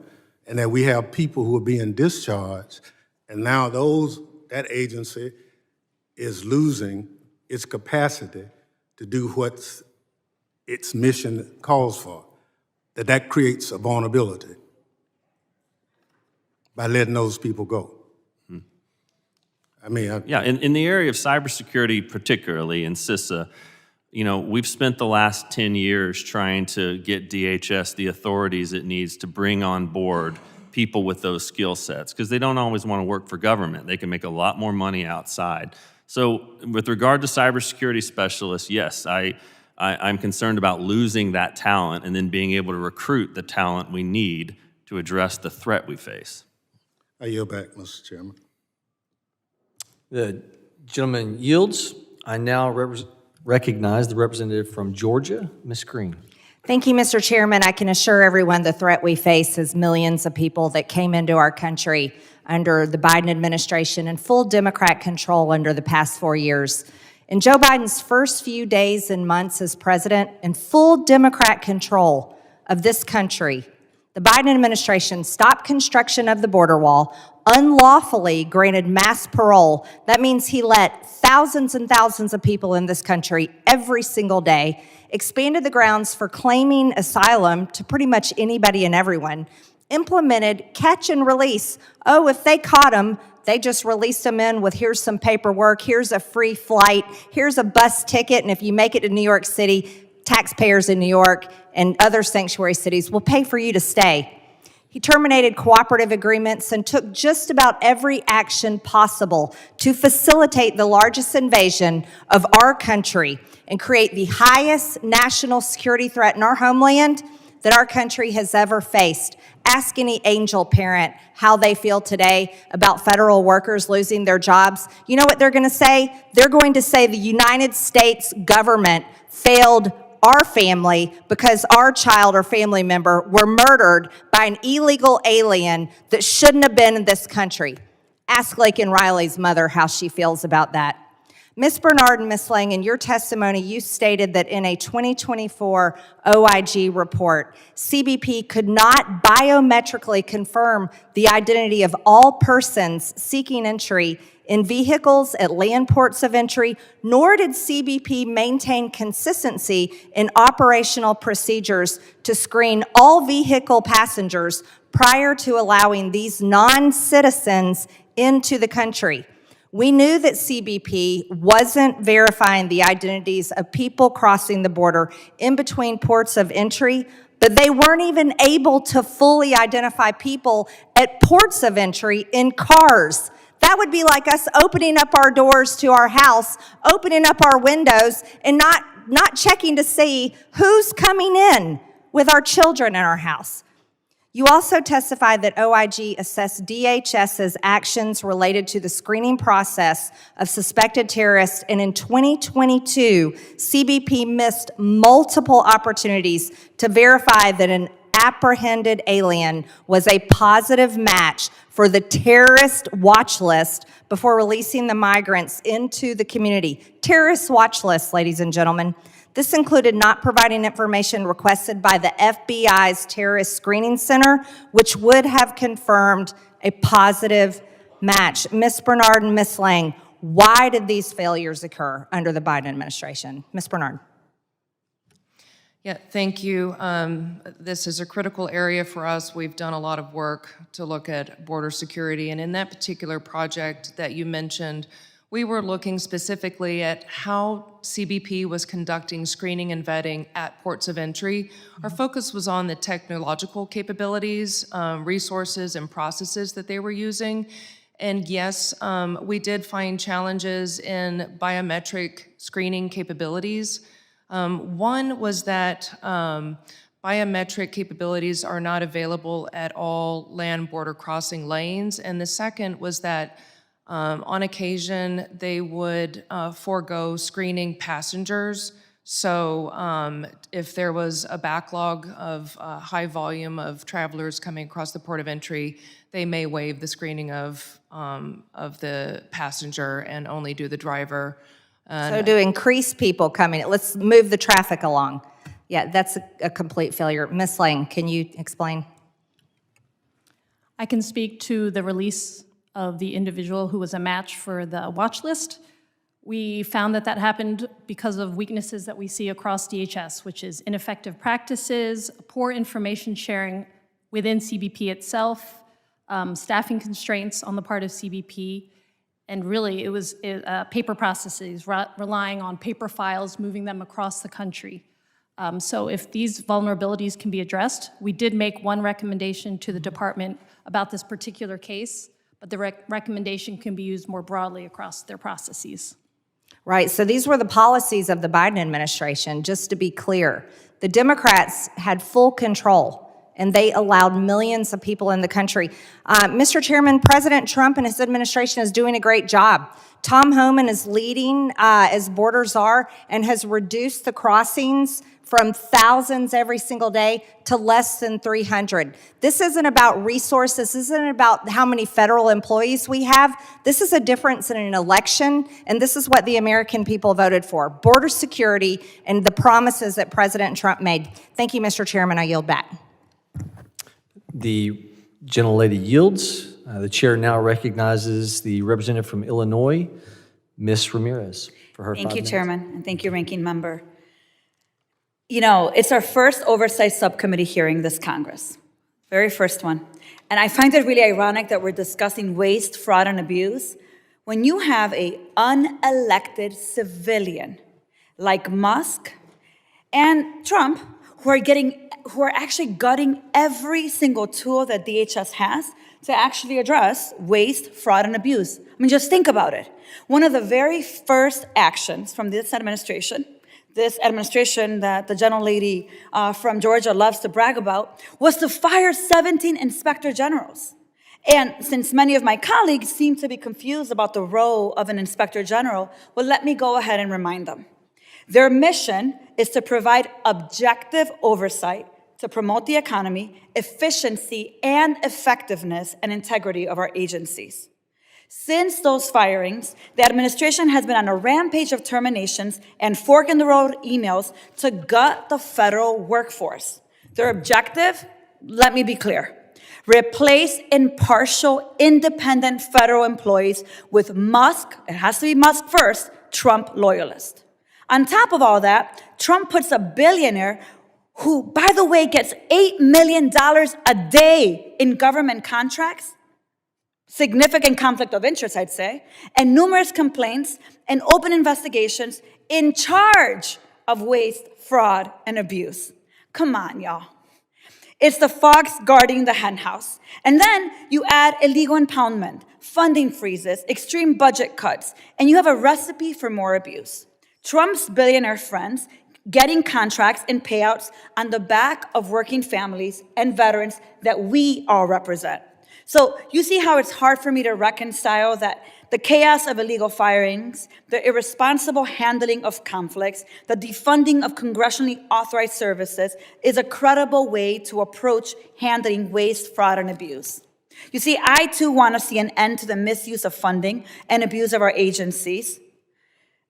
and that we have people who are being discharged, and now that agency is losing its capacity to do what its mission calls for, that creates a vulnerability by letting those people go. I mean, Yeah, in the area of cybersecurity, particularly in CISA, we've spent the last 10 years trying to get DHS the authorities it needs to bring on board people with those skill sets, because they don't always want to work for government. They can make a lot more money outside. So with regard to cybersecurity specialists, yes, I'm concerned about losing that talent and then being able to recruit the talent we need to address the threat we face. I yield back, Mr. Chairman. The gentleman yields. I now recognize the representative from Georgia, Ms. Green. Thank you, Mr. Chairman. I can assure everyone the threat we face is millions of people that came into our country under the Biden administration in full Democrat control under the past 4 years. In Joe Biden's first few days and months as president, in full Democrat control of this country, The Biden administration stopped construction of the border wall, unlawfully granted mass parole. That means he let thousands and thousands of people in this country every single day, expanded the grounds for claiming asylum to pretty much anybody and everyone, implemented catch and release. Oh, if they caught him, they just released them in with here's some paperwork, here's a free flight, here's a bus ticket, and if you make it to New York City, taxpayers in New York and other sanctuary cities will pay for you to stay. He terminated cooperative agreements and took just about every action possible to facilitate the largest invasion of our country and create the highest national security threat in our homeland that our country has ever faced. Ask any angel parent how they feel today about federal workers losing their jobs. You know what they're going to say? They're going to say the United States government failed our family because our child or family member were murdered by an illegal alien that shouldn't have been in this country. Ask Laken Riley's mother how she feels about that. Ms. Bernard and Ms. Lang, in your testimony, you stated that in a 2024 OIG report, CBP could not biometrically confirm the identity of all persons seeking entry in vehicles at land ports of entry, nor did CBP maintain consistency in operational procedures to screen all vehicle passengers prior to allowing these non-citizens into the country. We knew that CBP wasn't verifying the identities of people crossing the border in between ports of entry, but they weren't even able to fully identify people at ports of entry in cars. That would be like us opening up our doors to our house, opening up our windows, and not checking to see who's coming in with our children in our house. You also testified that OIG assessed DHS's actions related to the screening process of suspected terrorists, and in 2022, CBP missed multiple opportunities to verify that an apprehended alien was a positive match for the terrorist watch list before releasing the migrants into the community. Terrorist watch list, ladies and gentlemen. This included not providing information requested by the FBI's Terrorist Screening Center, which would have confirmed a positive match. Ms. Bernard and Ms. Lang, why did these failures occur under the Biden administration? Ms. Bernard. Yeah, thank you. This is a critical area for us. We've done a lot of work to look at border security, and in that particular project that you mentioned, we were looking specifically at how CBP was conducting screening and vetting at ports of entry. Our focus was on the technological capabilities, resources, and processes that they were using. And yes, we did find challenges in biometric screening capabilities. One was that biometric capabilities are not available at all land border crossing lanes. And the second was that on occasion, they would forego screening passengers. So if there was a backlog of high volume of travelers coming across the port of entry, they may waive the screening of the passenger and only do the driver. So to increase people coming, let's move the traffic along. Yeah, that's a complete failure. Ms. Lang, can you explain? I can speak to the release of the individual who was a match for the watch list. We found that happened because of weaknesses that we see across DHS, which is ineffective practices, poor information sharing within CBP itself, staffing constraints on the part of CBP, and really it was paper processes, relying on paper files, moving them across the country. So if these vulnerabilities can be addressed, we did make one recommendation to the department about this particular case, but the recommendation can be used more broadly across their processes. Right, so these were the policies of the Biden administration, just to be clear. The Democrats had full control, and they allowed millions of people in the country. Mr. Chairman, President Trump and his administration is doing a great job. Tom Homan is leading as border czar and has reduced the crossings from thousands every single day to less than 300. This isn't about resources. This isn't about how many federal employees we have. This is a difference in an election, and this is what the American people voted for: border security and the promises that President Trump made. Thank you, Mr. Chairman. I yield back. The gentlelady yields. The chair now recognizes the representative from Illinois, Ms. Ramirez, for her 5 Thank you, minutes. Chairman, and thank you, Ranking Member. You know, it's our first Oversight Subcommittee hearing this Congress, very first one. And I find it really ironic that we're discussing waste, fraud, and abuse when you have an unelected civilian like Musk and Trump who are actually gutting every single tool that DHS has to actually address waste, fraud, and abuse. I mean, just think about it. One of the very first actions from this administration that the gentlelady from Georgia loves to brag about, was to fire 17 inspector generals. And since many of my colleagues seem to be confused about the role of an inspector general, well, let me go ahead and remind them. Their mission is to provide objective oversight to promote the economy, efficiency, and effectiveness and integrity of our agencies. Since those firings, the administration has been on a rampage of terminations and fork-in-the-road emails to gut the federal workforce. Their objective, let me be clear, replace impartial, independent federal employees with Musk, it has to be Musk first, Trump loyalists. On top of all that, Trump puts a billionaire who, by the way, gets $8 million a day in government contracts, significant conflict of interest, I'd say, and numerous complaints and open investigations in charge of waste, fraud, and abuse. Come on, y'all. It's the fox guarding the henhouse. And then you add illegal impoundment, funding freezes, extreme budget cuts, and you have a recipe for more abuse. Trump's billionaire friends getting contracts and payouts on the back of working families and veterans that we all represent. So you see how it's hard for me to reconcile that the chaos of illegal firings, the irresponsible handling of conflicts, the defunding of congressionally authorized services is a credible way to approach handling waste, fraud, and abuse. You see, I too want to see an end to the misuse of funding and abuse of our agencies,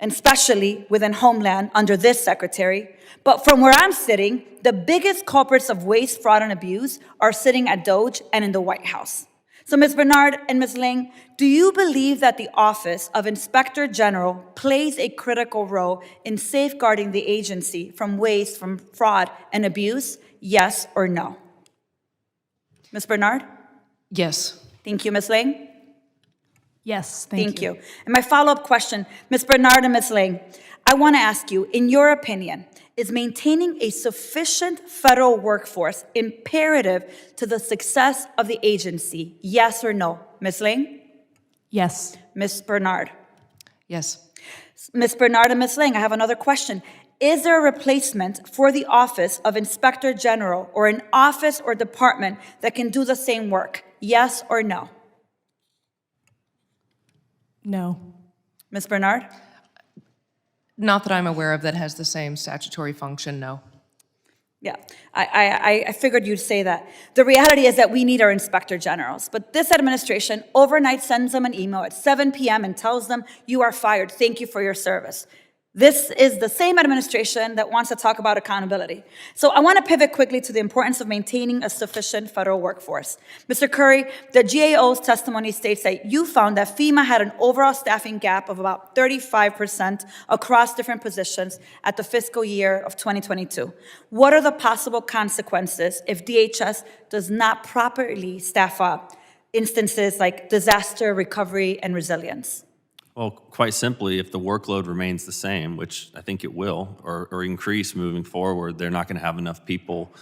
and especially within Homeland under this secretary. But from where I'm sitting, the biggest culprits of waste, fraud, and abuse are sitting at DOJ and in the White House. So Ms. Bernard and Ms. Ling, do you believe that the Office of Inspector General plays a critical role in safeguarding the agency from waste, from fraud, and abuse? Yes or no? Ms. Bernard? Yes. Thank you, Ms. Ling. Yes, Thank you. And my follow-up question, Ms. Bernard and Ms. Ling, I want to ask you, in your opinion, is maintaining a sufficient federal workforce imperative to the success of the agency? Yes or no? Ms. Ling? Yes. Ms. Bernard? Yes. Ms. Bernard and Ms. Ling, I have another question. Is there a replacement for the Office of Inspector General or an office or department that can do the same work? Yes or no? No. Ms. Bernard? Not that I'm aware of that has the same statutory function, no. Yeah, I figured you'd say that. The reality is that we need our inspector generals, but this administration overnight sends them an email at 7 p.m. and tells them, you are fired, thank you for your service. This is the same administration that wants to talk about accountability. So I want to pivot quickly to the importance of maintaining a sufficient federal workforce. Mr. Curry, the GAO's testimony states that you found that FEMA had an overall staffing gap of about 35% across different positions at the fiscal year of 2022. What are the possible consequences if DHS does not properly staff up? Instances like disaster recovery and resilience. Well, quite simply, if the workload remains the same, which I think it will, or increase moving forward, they're not going to have enough people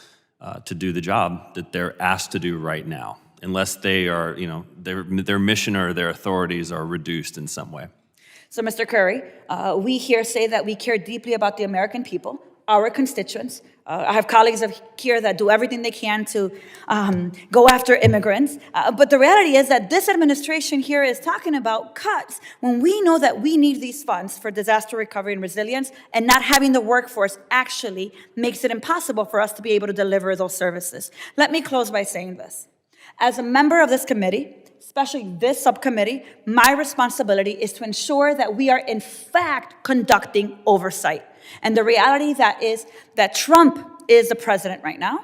to do the job that they're asked to do right now, unless they are, their mission or their authorities are reduced in some way. So, Mr. Curry, we here say that we care deeply about the American people, our constituents. I have colleagues here that do everything they can to go after immigrants. But the reality is that this administration here is talking about cuts when we know that we need these funds for disaster recovery and resilience, and not having the workforce actually makes it impossible for us to be able to deliver those services. Let me close by saying this. As a member of this committee, especially this subcommittee, my responsibility is to ensure that we are in fact conducting oversight. And the reality that is that Trump is the president right now,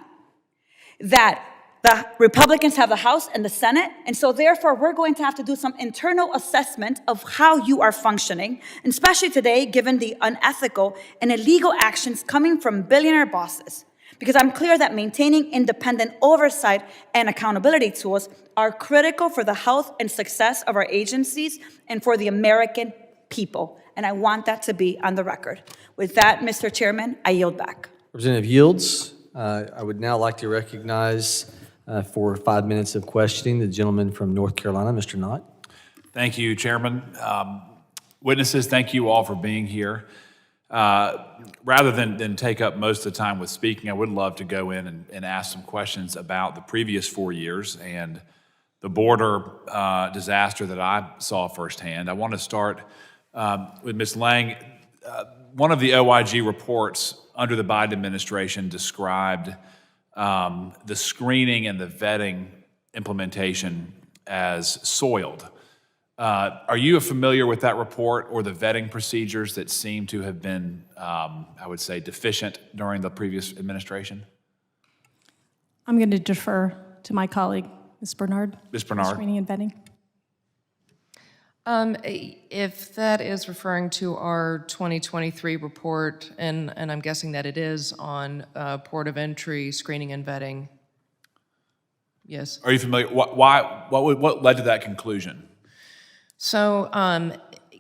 that The Republicans have the House and the Senate, and so therefore we're going to have to do some internal assessment of how you are functioning, and especially today, given the unethical and illegal actions coming from billionaire bosses. Because I'm clear that maintaining independent oversight and accountability tools are critical for the health and success of our agencies and for the American people. And I want that to be on the record. With that, Mr. Chairman, I yield back. Representative Yields, I would now like to recognize for 5 minutes of questioning the gentleman from North Carolina, Mr. Knott. Thank you, Chairman. Witnesses, thank you all for being here. Rather than take up most of the time with speaking, I would love to go in and ask some questions about the previous 4 years and the border disaster that I saw firsthand. I want to start with Ms. Lang. One of the OIG reports under the Biden administration described the screening and the vetting implementation as soiled. Are you familiar with that report or the vetting procedures that seem to have been, I would say, deficient during the previous administration? I'm going to defer to my colleague, Ms. Bernard. Ms. Bernard? Screening and vetting. If that is referring to our 2023 report, and I'm guessing that it is on port of entry, screening and vetting, yes. Are you familiar? What led to that conclusion? So,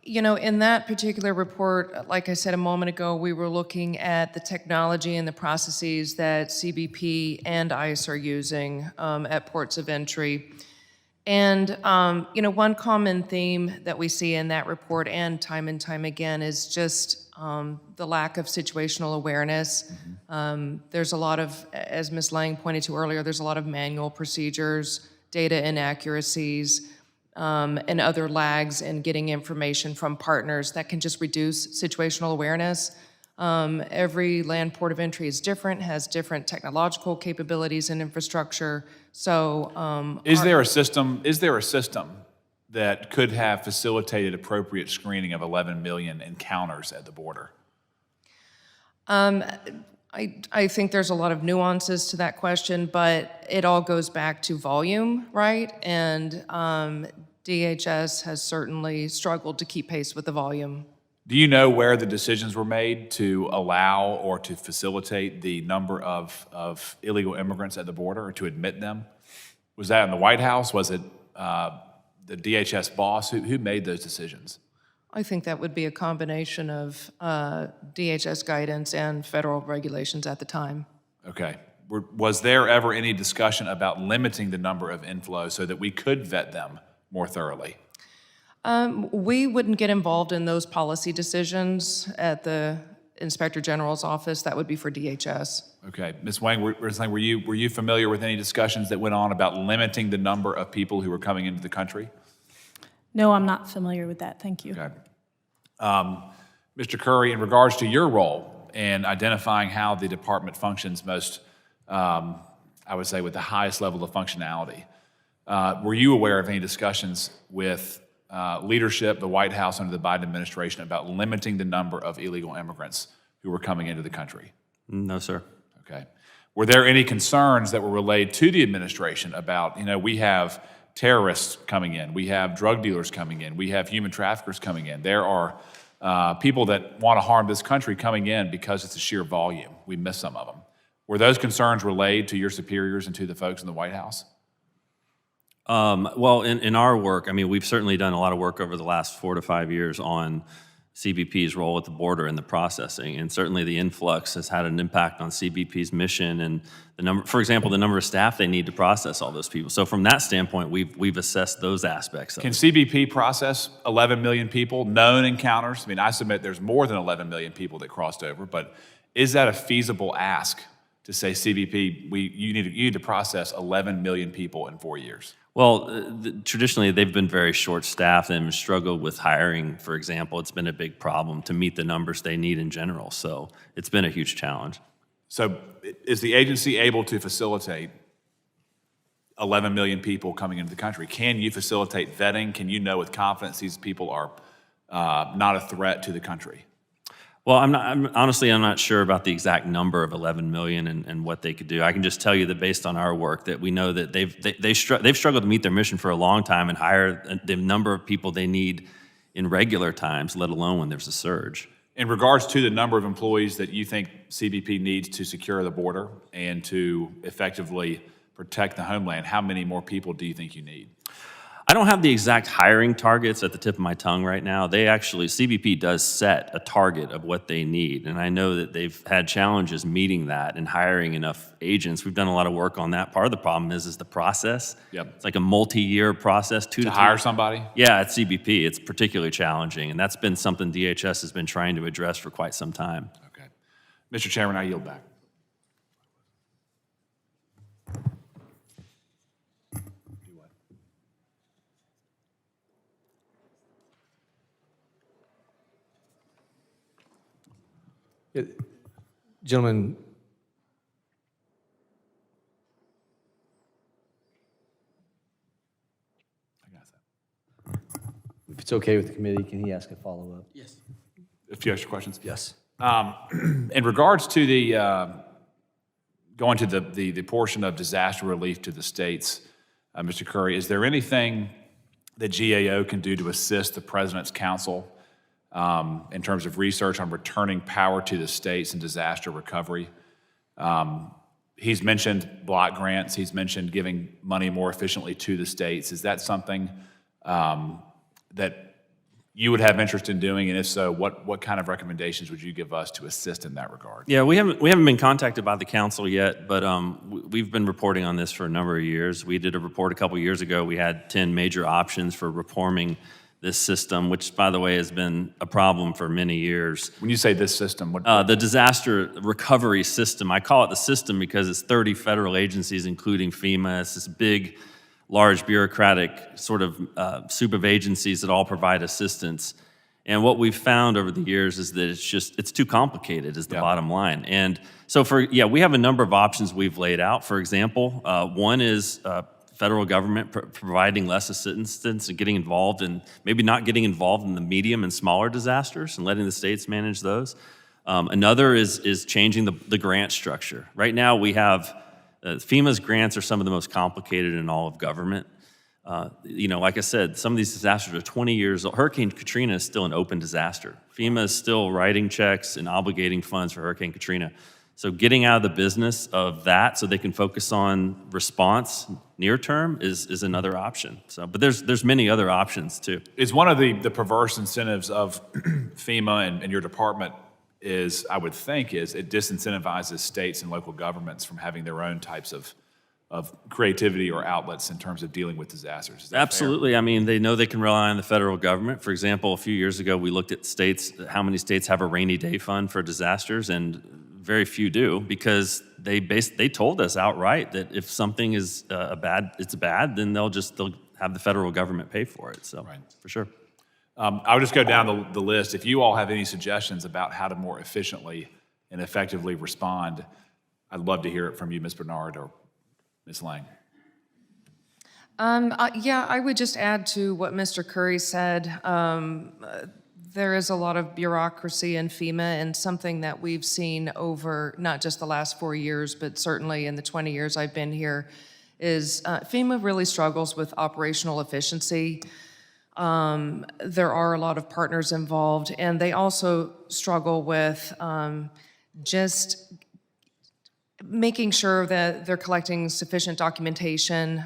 in that particular report, like I said a moment ago, we were looking at the technology and the processes that CBP and ICE are using at ports of entry. And, one common theme that we see in that report and time again is just the lack of situational awareness. There's a lot of, as Ms. Lang pointed to earlier, there's a lot of manual procedures, data inaccuracies, and other lags in getting information from partners that can just reduce situational awareness. Every land port of entry is different, has different technological capabilities and infrastructure. So, Is there a system that could have facilitated appropriate screening of 11 million encounters at the border? I think there's a lot of nuances to that question, but it all goes back to volume, right? And DHS has certainly struggled to keep pace with the volume. Do you know where the decisions were made to allow or to facilitate the number of illegal immigrants at the border or to admit them? Was that in the White House? Was it the DHS boss? Who made those decisions? I think that would be a combination of DHS guidance and federal regulations at the time. Okay. Was there ever any discussion about limiting the number of inflows so that we could vet them more thoroughly? We wouldn't get involved in those policy decisions at the Inspector General's office. That would be for DHS. Okay. Ms. Wang, were you familiar with any discussions that went on about limiting the number of people who were coming into the country? No, I'm not familiar with that. Thank you. Okay. Mr. Curry, in regards to your role in identifying how the department functions most, I would say, with the highest level of functionality, were you aware of any discussions with leadership, the White House under the Biden administration, about limiting the number of illegal immigrants who were coming into the country? No, sir. Okay. Were there any concerns that were relayed to the administration about, we have terrorists coming in, we have drug dealers coming in, we have human traffickers coming in. There are people that want to harm this country coming in because it's a sheer volume. We miss some of them. Were those concerns relayed to your superiors and to the folks in the White House? Well, in our work, we've certainly done a lot of work over the last 4 to 5 years on CBP's role at the border and the processing, and certainly the influx has had an impact on CBP's mission and the number, for example, the number of staff they need to process all those people. So from that standpoint, we've assessed those aspects. Can CBP process 11 million people, known encounters? I submit there's more than 11 million people that crossed over, but is that a feasible ask to say, CBP, you need to process 11 million people in 4 years? Well, traditionally, they've been very short-staffed and struggled with hiring, for example. It's been a big problem to meet the numbers they need in general, so it's been a huge challenge. So is the agency able to facilitate 11 million people coming into the country? Can you facilitate vetting? Can you know with confidence these people are not a threat to the country? Well, honestly, I'm not sure about the exact number of 11 million and what they could do. I can just tell you that based on our work, that we know that they've struggled to meet their mission for a long time and hire the number of people they need in regular times, let alone when there's a surge. In regards to the number of employees that you think CBP needs to secure the border and to effectively protect the homeland, how many more people do you think you need? I don't have the exact hiring targets at the tip of my tongue right now. CBP does set a target of what they need, and I know that they've had challenges meeting that and hiring enough agents. We've done a lot of work on that. Part of the problem is the process. Yep. It's like a multi-year process. To hire somebody? Yeah, at CBP, it's particularly challenging, and that's been something DHS has been trying to address for quite some time. Okay. Mr. Chairman, I yield back. Gentlemen, if it's okay with the committee, can he ask a follow-up? Yes. A few extra questions? Yes. In regards to the, going to the portion of disaster relief to the states, Mr. Curry, is there anything that GAO can do to assist the President's Council in terms of research on returning power to the states and disaster recovery? He's mentioned block grants. He's mentioned giving money more efficiently to the states. Is that something that you would have interest in doing? And if so, what kind of recommendations would you give us to assist in that regard? Yeah, we haven't been contacted by the council yet, but we've been reporting on this for a number of years. We did a report a couple years ago. We had 10 major options for reforming this system, which, by the way, has been a problem for many years. When you say this system, what? The disaster recovery system. I call it the system because it's 30 federal agencies, including FEMA. It's this big, large bureaucratic sort of soup of agencies that all provide assistance. And what we've found over the years is that it's too complicated is the bottom line. And so we have a number of options we've laid out. For example, one is federal government providing less assistance and getting involved and maybe not getting involved in the medium and smaller disasters and letting the states manage those. Another is changing the grant structure. Right now we have FEMA's grants are some of the most complicated in all of government. Like I said, some of these disasters are 20 years old. Hurricane Katrina is still an open disaster. FEMA is still writing checks and obligating funds for Hurricane Katrina. So getting out of the business of that so they can focus on response near term is another option. So, but there's many other options too. Is one of the perverse incentives of FEMA and your department is, I would think, is it disincentivizes states and local governments from having their own types of creativity or outlets in terms of dealing with disasters. Is that Absolutely. fair? I mean, they know they can rely on the federal government. For example, a few years ago, we looked at states, how many states have a rainy day fund for disasters, and very few do, because they told us outright that if something is bad, then they'll have the federal government pay for it. So, Right. For sure. I would just go down the list. If you all have any suggestions about how to more efficiently and effectively respond, I'd love to hear it from you, Ms. Bernard or Ms. Lang. Yeah, I would just add to what Mr. Curry said. There is a lot of bureaucracy in FEMA, and something that we've seen over not just the last 4 years, but certainly in the 20 years I've been here, is FEMA really struggles with operational efficiency. There are a lot of partners involved, and they also struggle with just making sure that they're collecting sufficient documentation.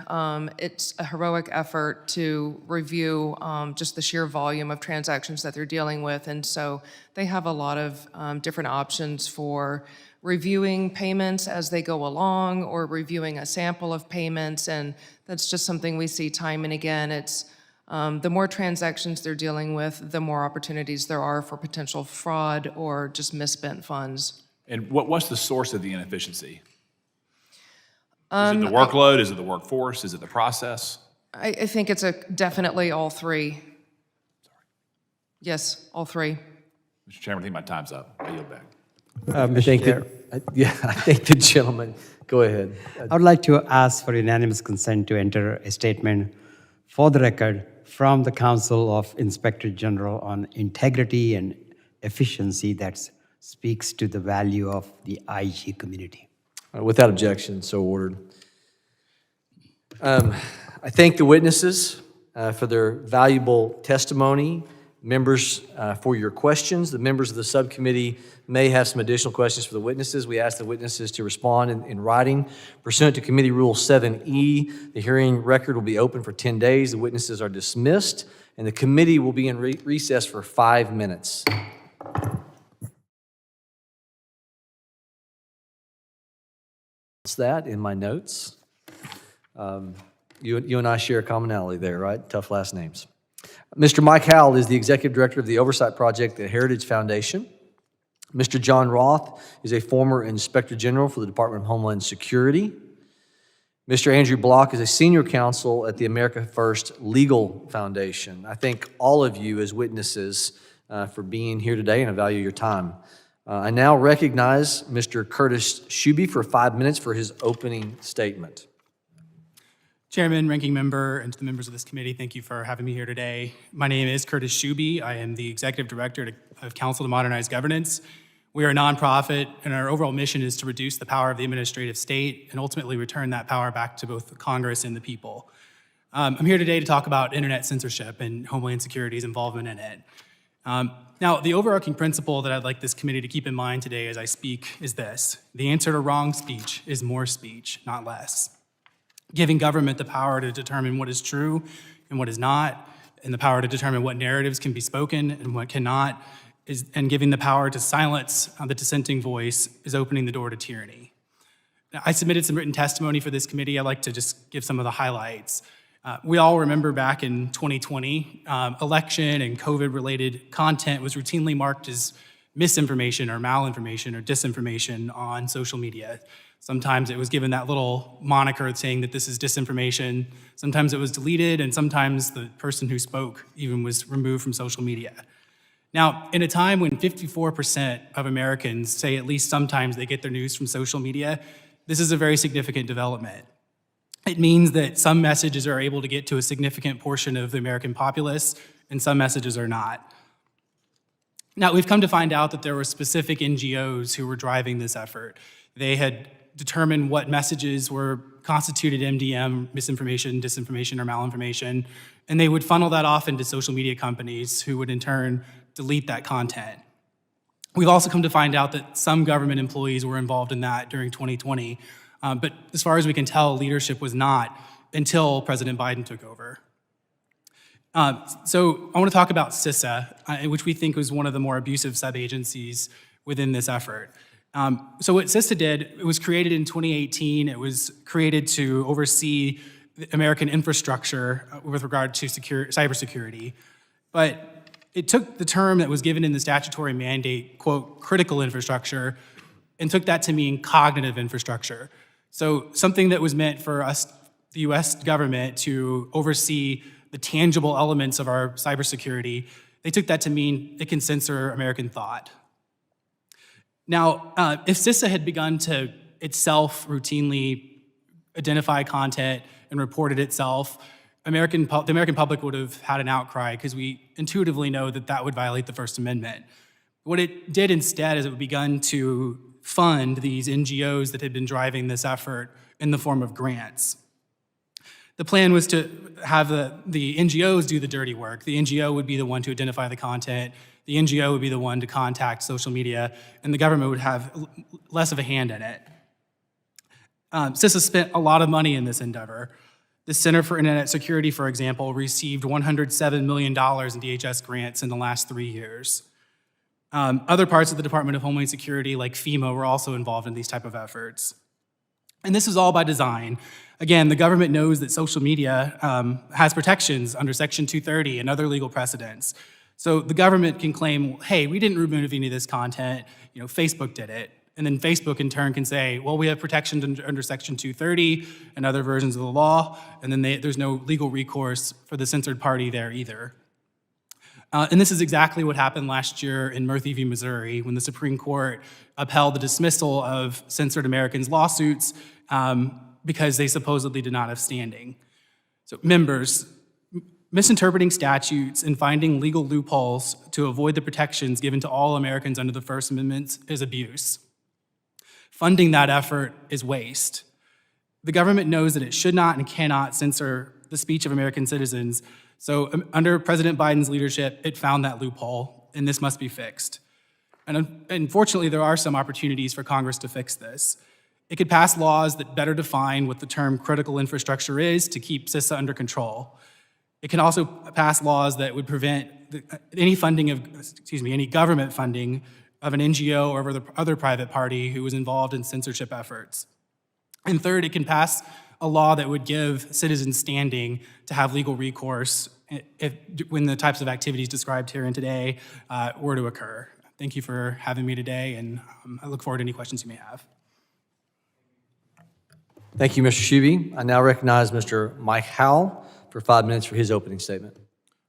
It's a heroic effort to review just the sheer volume of transactions that they're dealing with, and so they have a lot of different options for reviewing payments as they go along or reviewing a sample of payments, and that's just something we see time and again. It's the more transactions they're dealing with, the more opportunities there are for potential fraud or just misspent funds. And what's the source of the inefficiency? Is it the workload? Is it the workforce? Is it the process? I think it's definitely all three. Yes, all three. Mr. Chairman, I think my time's up. I yield back. Mr. Chair, I think the gentleman, go ahead. I would like to ask for unanimous consent to enter a statement for the record from the Council of Inspector General on integrity and efficiency that speaks to the value of the IG community. Without objection, so ordered. I thank the witnesses for their valuable testimony, members for your questions. The members of the subcommittee may have some additional questions for the witnesses. We ask the witnesses to respond in writing. Pursuant to Committee Rule 7E, the hearing record will be open for 10 days. The witnesses are dismissed, and the committee will be in recess for 5 minutes. That's that in my notes. You and I share a commonality there, right? Tough last names. Mr. Mike Howell is the Executive Director of the Oversight Project at Heritage Foundation. Mr. John Roth is a former Inspector General for the Department of Homeland Security. Mr. Andrew Block is a Senior Counsel at the America First Legal Foundation. I thank all of you as witnesses for being here today, and I value your time. I now recognize Mr. Curtis Shuby for 5 minutes for his opening statement. Chairman, Ranking Member, and to the members of this committee, thank you for having me here today. My name is Curtis Shuby. I am the Executive Director of Council to Modernize Governance. We are a nonprofit, and our overall mission is to reduce the power of the administrative state and ultimately return that power back to both the Congress and the people. I'm here today to talk about internet censorship and Homeland Security's involvement in it. Now, the overarching principle that I'd like this committee to keep in mind today as I speak is this: the answer to wrong speech is more speech, not less. Giving government the power to determine what is true and what is not, and the power to determine what narratives can be spoken and what cannot, and giving the power to silence the dissenting voice is opening the door to tyranny. Now, I submitted some written testimony for this committee. I'd like to just give some of the highlights. We all remember back in 2020, election and COVID-related content was routinely marked as misinformation or malinformation or disinformation on social media. Sometimes it was given that little moniker saying that this is disinformation. Sometimes it was deleted, and sometimes the person who spoke even was removed from social media. Now, in a time when 54% of Americans say at least sometimes they get their news from social media, this is a very significant development. It means that some messages are able to get to a significant portion of the American populace, and some messages are not. Now, we've come to find out that there were specific NGOs who were driving this effort. They had determined what messages were constituted MDM, misinformation, disinformation, or malinformation, and they would funnel that off into social media companies who would in turn delete that content. We've also come to find out that some government employees were involved in that during 2020, but as far as we can tell, leadership was not until President Biden took over. So I want to talk about CISA, which we think was one of the more abusive sub-agencies within this effort. So what CISA did, it was created in 2018. It was created to oversee the American infrastructure with regard to cybersecurity. But it took the term that was given in the statutory mandate, quote, critical infrastructure, and took that to mean cognitive infrastructure. So something that was meant for us, the US government, to oversee the tangible elements of our cybersecurity, they took that to mean it can censor American thought. Now, if CISA had begun to itself routinely identify content and report it itself, the American public would have had an outcry because we intuitively know that that would violate the First Amendment. What it did instead is it begun to fund these NGOs that had been driving this effort in the form of grants. The plan was to have the NGOs do the dirty work. The NGO would be the one to identify the content. The NGO would be the one to contact social media, and the government would have less of a hand in it. CISA spent a lot of money in this endeavor. The Center for Internet Security, for example, received $107 million in DHS grants in the last 3 years. Other parts of the Department of Homeland Security, like FEMA, were also involved in these type of efforts. And this is all by design. Again, the government knows that social media has protections under Section 230 and other legal precedents. So the government can claim, hey, we didn't remove any of this content, Facebook did it. And then Facebook in turn can say, well, we have protections under Section 230 and other versions of the law, and then there's no legal recourse for the censored party there either. And this is exactly what happened last year in Murphy v. Missouri when the Supreme Court upheld the dismissal of censored Americans' lawsuits because they supposedly did not have standing. So members, Misinterpreting statutes and finding legal loopholes to avoid the protections given to all Americans under the First Amendment is abuse. Funding that effort is waste. The government knows that it should not and cannot censor the speech of American citizens. So under President Biden's leadership, it found that loophole, and this must be fixed. And unfortunately, there are some opportunities for Congress to fix this. It could pass laws that better define what the term critical infrastructure is to keep CISA under control. It can also pass laws that would prevent any government funding of an NGO or of other private party who was involved in censorship efforts. And third, it can pass a law that would give citizens standing to have legal recourse when the types of activities described here and today were to occur. Thank you for having me today, and I look forward to any questions you may have. Thank you, Mr. Shuby. I now recognize Mr. Mike Howell for 5 minutes for his opening statement.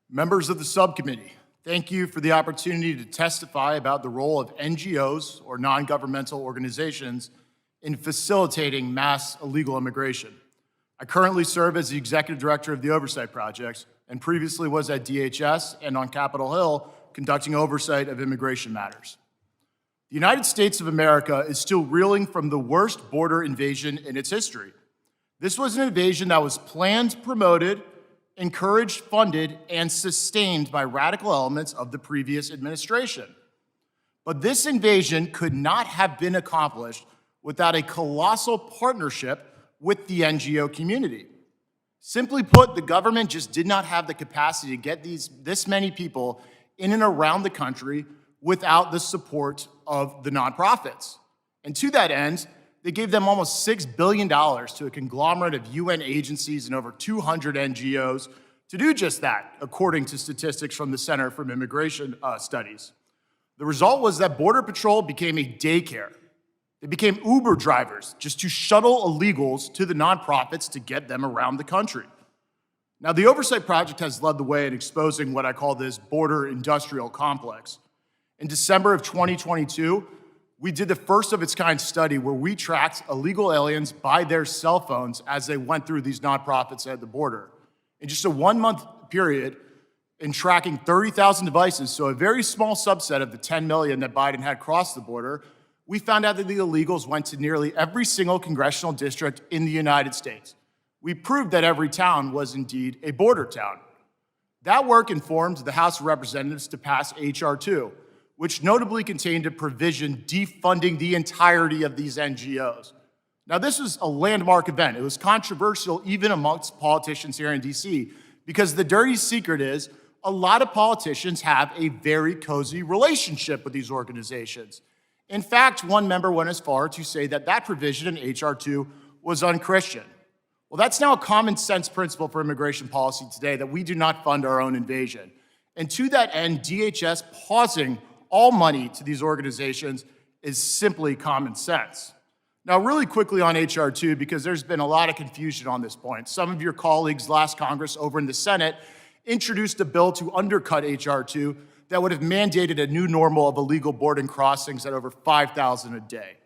Members of the subcommittee, thank you for the opportunity to testify about the role of NGOs, or non-governmental organizations, in facilitating mass illegal immigration. I currently serve as the executive director of the Oversight Project and previously was at DHS and on Capitol Hill conducting oversight of immigration matters. The United States of America is still reeling from the worst border invasion in its history. This was an invasion that was planned, promoted, encouraged, funded, and sustained by radical elements of the previous administration. But this invasion could not have been accomplished without a colossal partnership with the NGO community. Simply put, the government just did not have the capacity to get this many people in and around the country without the support of the nonprofits. And to that end, they gave them almost $6 billion to a conglomerate of UN agencies and over 200 NGOs to do just that, according to statistics from the Center for Immigration Studies. The result was that Border Patrol became a daycare. They became Uber drivers just to shuttle illegals to the nonprofits to get them around the country. Now, the Oversight Project has led the way in exposing what I call this border industrial complex. In December of 2022, we did the first of its kind study where we tracked illegal aliens by their cell phones as they went through these nonprofits at the border. In just a 1-month period, in tracking 30,000 devices, so a very small subset of the 10 million that Biden had crossed the border, we found out that the illegals went to nearly every single congressional district in the United States. We proved that every town was indeed a border town. That work informed the House of Representatives to pass H.R. 2, which notably contained a provision defunding the entirety of these NGOs. Now, this was a landmark event. It was controversial even amongst politicians here in D.C., because the dirty secret is a lot of politicians have a very cozy relationship with these organizations. In fact, one member went as far to say that that provision in H.R. 2 was unchristian. Well, that's now a common sense principle for immigration policy today, that we do not fund our own invasion. And to that end, DHS pausing all money to these organizations is simply common sense. Now, really quickly on H.R. 2, because there's been a lot of confusion on this point. Some of your colleagues last Congress over in the Senate introduced a bill to undercut H.R. 2 that would have mandated a new normal of illegal boarding crossings at over 5,000 a day.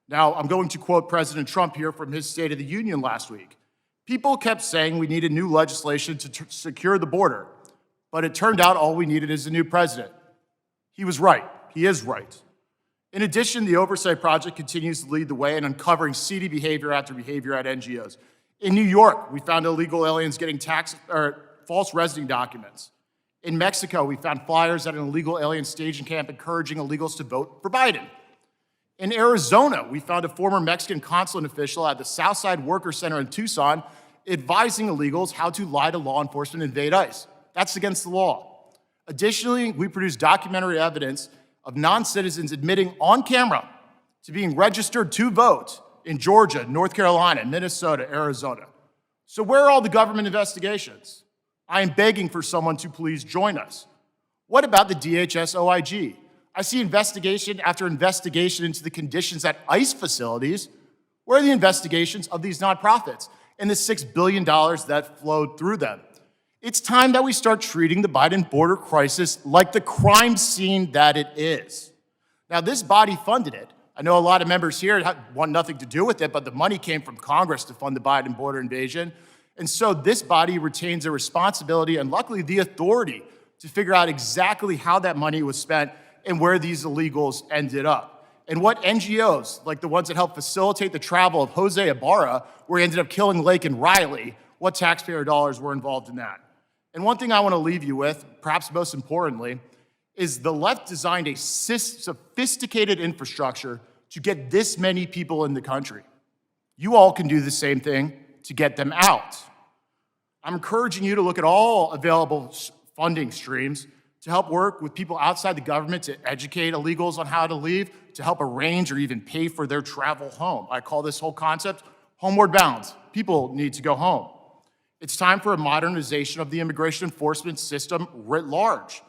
Now, I'm going to quote President Trump here from his State of the Union last week. People kept saying we needed new legislation to secure the border, but it turned out all we needed is a new president. He was right. He is right. In addition, the Oversight Project continues to lead the way in uncovering seedy behavior after behavior at NGOs. In New York, we found illegal aliens getting false residence documents. In Mexico, we found flyers at an illegal alien staging camp encouraging illegals to vote for Biden. In Arizona, we found a former Mexican consulate official at the Southside Worker Center in Tucson advising illegals how to lie to law enforcement and evade ICE. That's against the law. Additionally, we produced documentary evidence of non-citizens admitting on camera to being registered to vote in Georgia, North Carolina, Minnesota, Arizona. So where are all the government investigations? I am begging for someone to please join us. What about the DHS OIG? I see investigation after investigation into the conditions at ICE facilities. Where are the investigations of these nonprofits and the $6 billion that flowed through them? It's time that we start treating the Biden border crisis like the crime scene that it is. Now, this body funded it. I know a lot of members here want nothing to do with it, but the money came from Congress to fund the Biden border invasion. And so this body retains a responsibility and luckily the authority to figure out exactly how that money was spent and where these illegals ended up. And what NGOs, like the ones that helped facilitate the travel of Jose Ibarra, where he ended up killing Lake and Riley, what taxpayer dollars were involved in that? And one thing I want to leave you with, perhaps most importantly, is the left designed a sophisticated infrastructure to get this many people in the country. You all can do the same thing to get them out. I'm encouraging you to look at all available funding streams to help work with people outside the government to educate illegals on how to leave, to help arrange or even pay for their travel home. I call this whole concept homeward bound. People need to go home. It's time for a modernization of the immigration enforcement system writ large.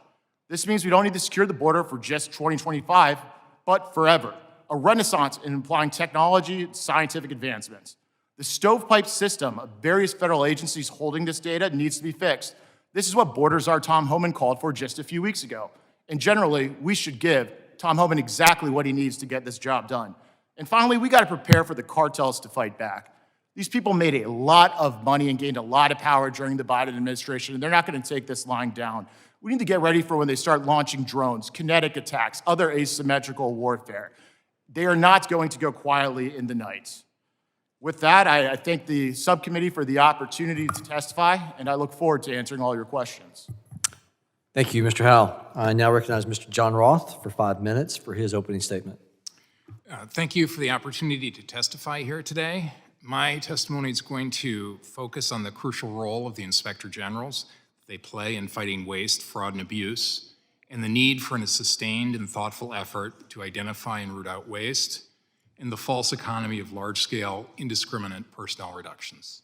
This means we don't need to secure the border for just 2025, but forever. A renaissance in applying technology and scientific advancements. The stovepipe system of various federal agencies holding this data needs to be fixed. This is what Borders Czar Tom Homan called for just a few weeks ago. And generally, we should give Tom Homan exactly what he needs to get this job done. And finally, we got to prepare for the cartels to fight back. These people made a lot of money and gained a lot of power during the Biden administration, and they're not going to take this lying down. We need to get ready for when they start launching drones, kinetic attacks, other asymmetrical warfare. They are not going to go quietly in the night. With that, I thank the subcommittee for the opportunity to testify, and I look forward to answering all your questions. Thank you, Mr. Howell. I now recognize Mr. John Roth for 5 minutes for his opening statement. Thank you for the opportunity to testify here today. My testimony is going to focus on the crucial role of the Inspector Generals they play in fighting waste, fraud, and abuse, and the need for a sustained and thoughtful effort to identify and root out waste, and the false economy of large-scale, indiscriminate personnel reductions.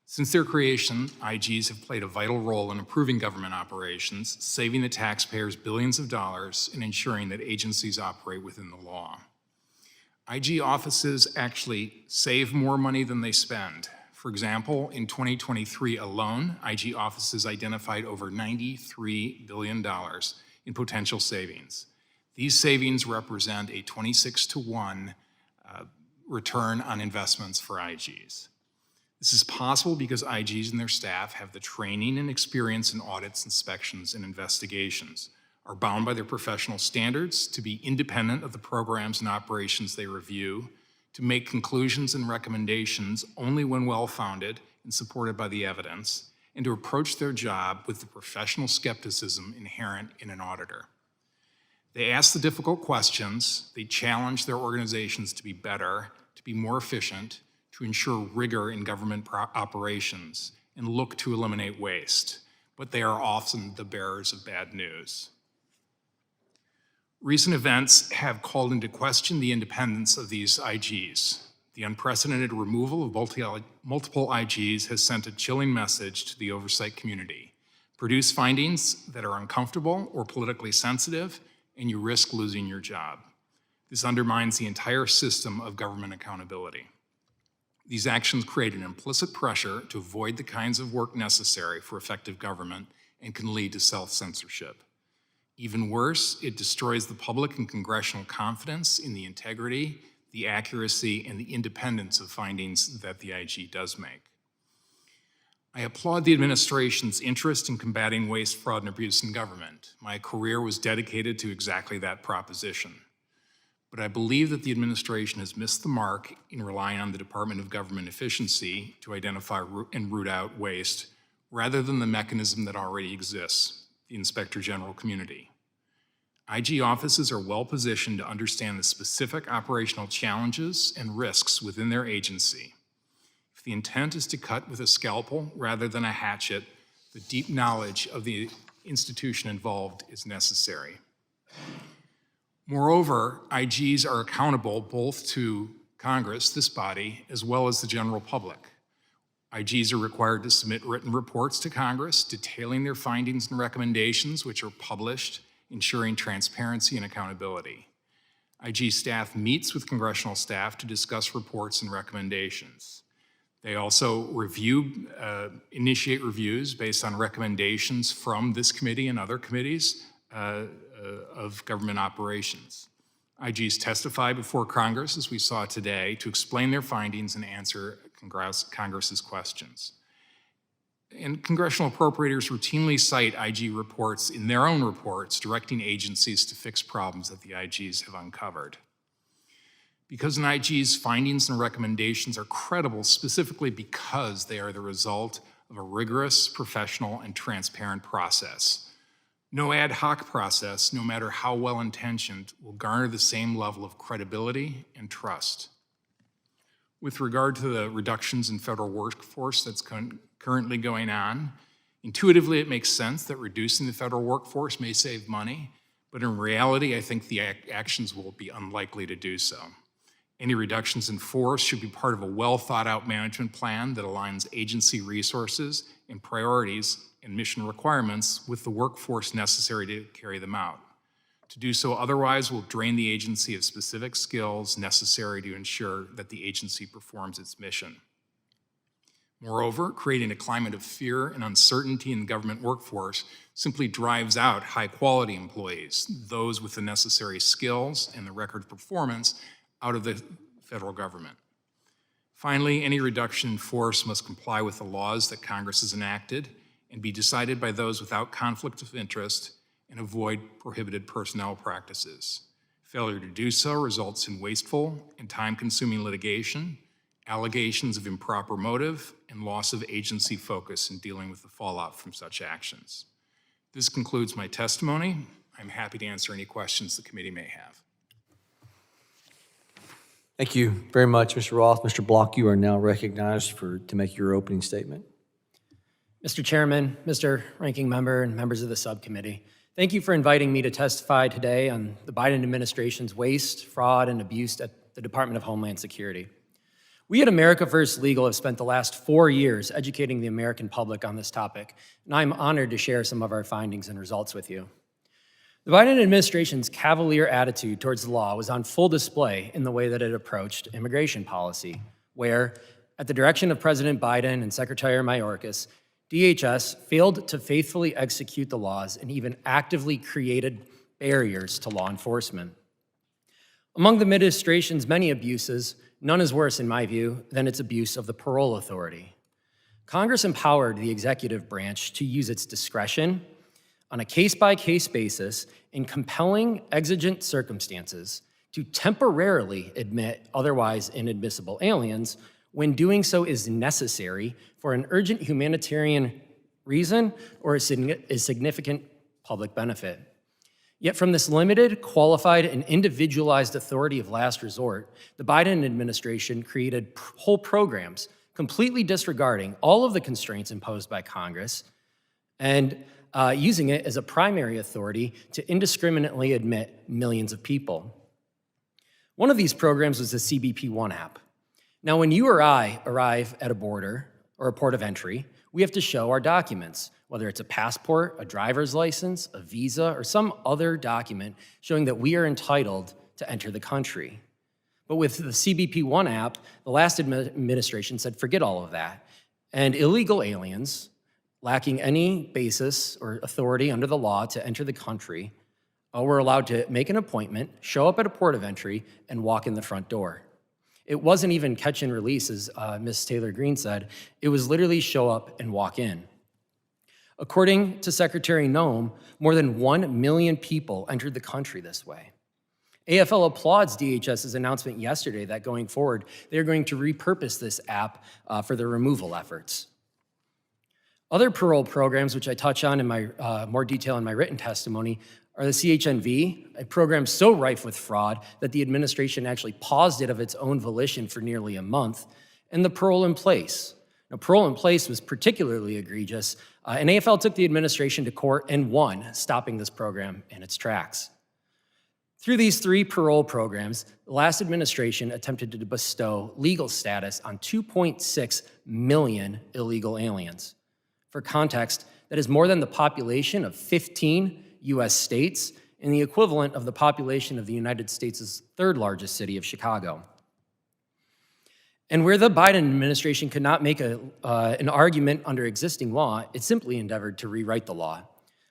Since their creation, IGs have played a vital role in improving government operations, saving the taxpayers billions of dollars, and ensuring that agencies operate within the law. IG offices actually save more money than they spend. For example, in 2023 alone, IG offices identified over $93 billion in potential savings. These savings represent a 26-to-1 return on investments for IGs. This is possible because IGs and their staff have the training and experience in audits, inspections, and investigations, are bound by their professional standards to be independent of the programs and operations they review, to make conclusions and recommendations only when well-founded and supported by the evidence, and to approach their job with the professional skepticism inherent in an auditor. They ask the difficult questions, they challenge their organizations to be better, to be more efficient, to ensure rigor in government operations, and look to eliminate waste, but they are often the bearers of bad news. Recent events have called into question the independence of these IGs. The unprecedented removal of multiple IGs has sent a chilling message to the oversight community. Produce findings that are uncomfortable or politically sensitive, and you risk losing your job. This undermines the entire system of government accountability. These actions create an implicit pressure to avoid the kinds of work necessary for effective government and can lead to self-censorship. Even worse, it destroys the public and congressional confidence in the integrity, the accuracy, and the independence of findings that the IG does make. I applaud the administration's interest in combating waste, fraud, and abuse in government. My career was dedicated to exactly that proposition. But I believe that the administration has missed the mark in relying on the Department of Government Efficiency to identify and root out waste, rather than the mechanism that already exists, the Inspector General community. IG offices are well positioned to understand the specific operational challenges and risks within their agency. If the intent is to cut with a scalpel rather than a hatchet, the deep knowledge of the institution involved is necessary. Moreover, IGs are accountable both to Congress, this body, as well as the general public. IGs are required to submit written reports to Congress detailing their findings and recommendations, which are published, ensuring transparency and accountability. IG staff meets with congressional staff to discuss reports and recommendations. They also initiate reviews based on recommendations from this committee and other committees of government operations. IGs testify before Congress, as we saw today, to explain their findings and answer Congress's questions. And congressional appropriators routinely cite IG reports in their own reports, directing agencies to fix problems that the IGs have uncovered. Because an IG's findings and recommendations are credible specifically because they are the result of a rigorous, professional, and transparent process. No ad hoc process, no matter how well-intentioned, will garner the same level of credibility and trust. With regard to the reductions in federal workforce that's currently going on, intuitively it makes sense that reducing the federal workforce may save money, but in reality, I think the actions will be unlikely to do so. Any reductions in force should be part of a well-thought-out management plan that aligns agency resources and priorities and mission requirements with the workforce necessary to carry them out. To do so otherwise will drain the agency of specific skills necessary to ensure that the agency performs its mission. Moreover, creating a climate of fear and uncertainty in the government workforce simply drives out high-quality employees, those with the necessary skills and the record of performance, out of the federal government. Finally, any reduction in force must comply with the laws that Congress has enacted and be decided by those without conflict of interest and avoid prohibited personnel practices. Failure to do so results in wasteful and time-consuming litigation, allegations of improper motive, and loss of agency focus in dealing with the fallout from such actions. This concludes my testimony. I'm happy to answer any questions the committee may have. Thank you very much, Mr. Roth. Mr. Block, you are now recognized to make your opening statement. Mr. Chairman, Mr. Ranking Member, and members of the subcommittee, thank you for inviting me to testify today on the Biden administration's waste, fraud, and abuse at the Department of Homeland Security. We at America First Legal have spent the last 4 years educating the American public on this topic, and I'm honored to share some of our findings and results with you. The Biden administration's cavalier attitude towards the law was on full display in the way that it approached immigration policy, where, at the direction of President Biden and Secretary Mayorkas, DHS failed to faithfully execute the laws and even actively created barriers to law enforcement. Among the administration's many abuses, none is worse, in my view, than its abuse of the parole authority. Congress empowered the executive branch to use its discretion on a case-by-case basis in compelling exigent circumstances to temporarily admit otherwise inadmissible aliens when doing so is necessary for an urgent humanitarian reason or a significant public benefit. Yet from this limited, qualified, and individualized authority of last resort, the Biden administration created whole programs completely disregarding all of the constraints imposed by Congress and using it as a primary authority to indiscriminately admit millions of people. One of these programs was the CBP One app. Now, when you or I arrive at a border or a port of entry, we have to show our documents, whether it's a passport, a driver's license, a visa, or some other document showing that we are entitled to enter the country. But with the CBP One app, the last administration said forget all of that, and illegal aliens, lacking any basis or authority under the law to enter the country, were allowed to make an appointment, show up at a port of entry, and walk in the front door. It wasn't even catch and release, as Ms. Taylor Greene said. It was literally show up and walk in. According to Secretary Noem, more than 1 million people entered the country this way. AFL applauds DHS's announcement yesterday that going forward, they're going to repurpose this app for their removal efforts. Other parole programs, which I touch on in my more detail in my written testimony, are the CHNV, a program so rife with fraud that the administration actually paused it of its own volition for nearly a month, and the parole in place. Now, parole in place was particularly egregious, and AFL took the administration to court and won, stopping this program in its tracks. Through these 3 parole programs, the last administration attempted to bestow legal status on 2.6 million illegal aliens. For context, that is more than the population of 15 U.S. states and the equivalent of the population of the United States' 3rd largest city of Chicago. And where the Biden administration could not make an argument under existing law, it simply endeavored to rewrite the law.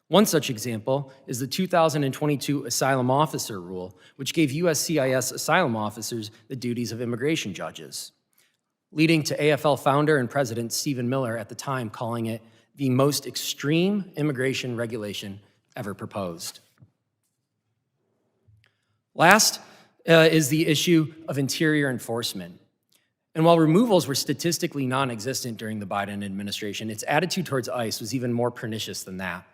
One such example is the 2022 Asylum Officer Rule, which gave USCIS asylum officers the duties of immigration judges. leading to AFL founder and president Stephen Miller at the time calling it the most extreme immigration regulation ever proposed. Last is the issue of interior enforcement. And while removals were statistically non-existent during the Biden administration, its attitude towards ICE was even more pernicious than that.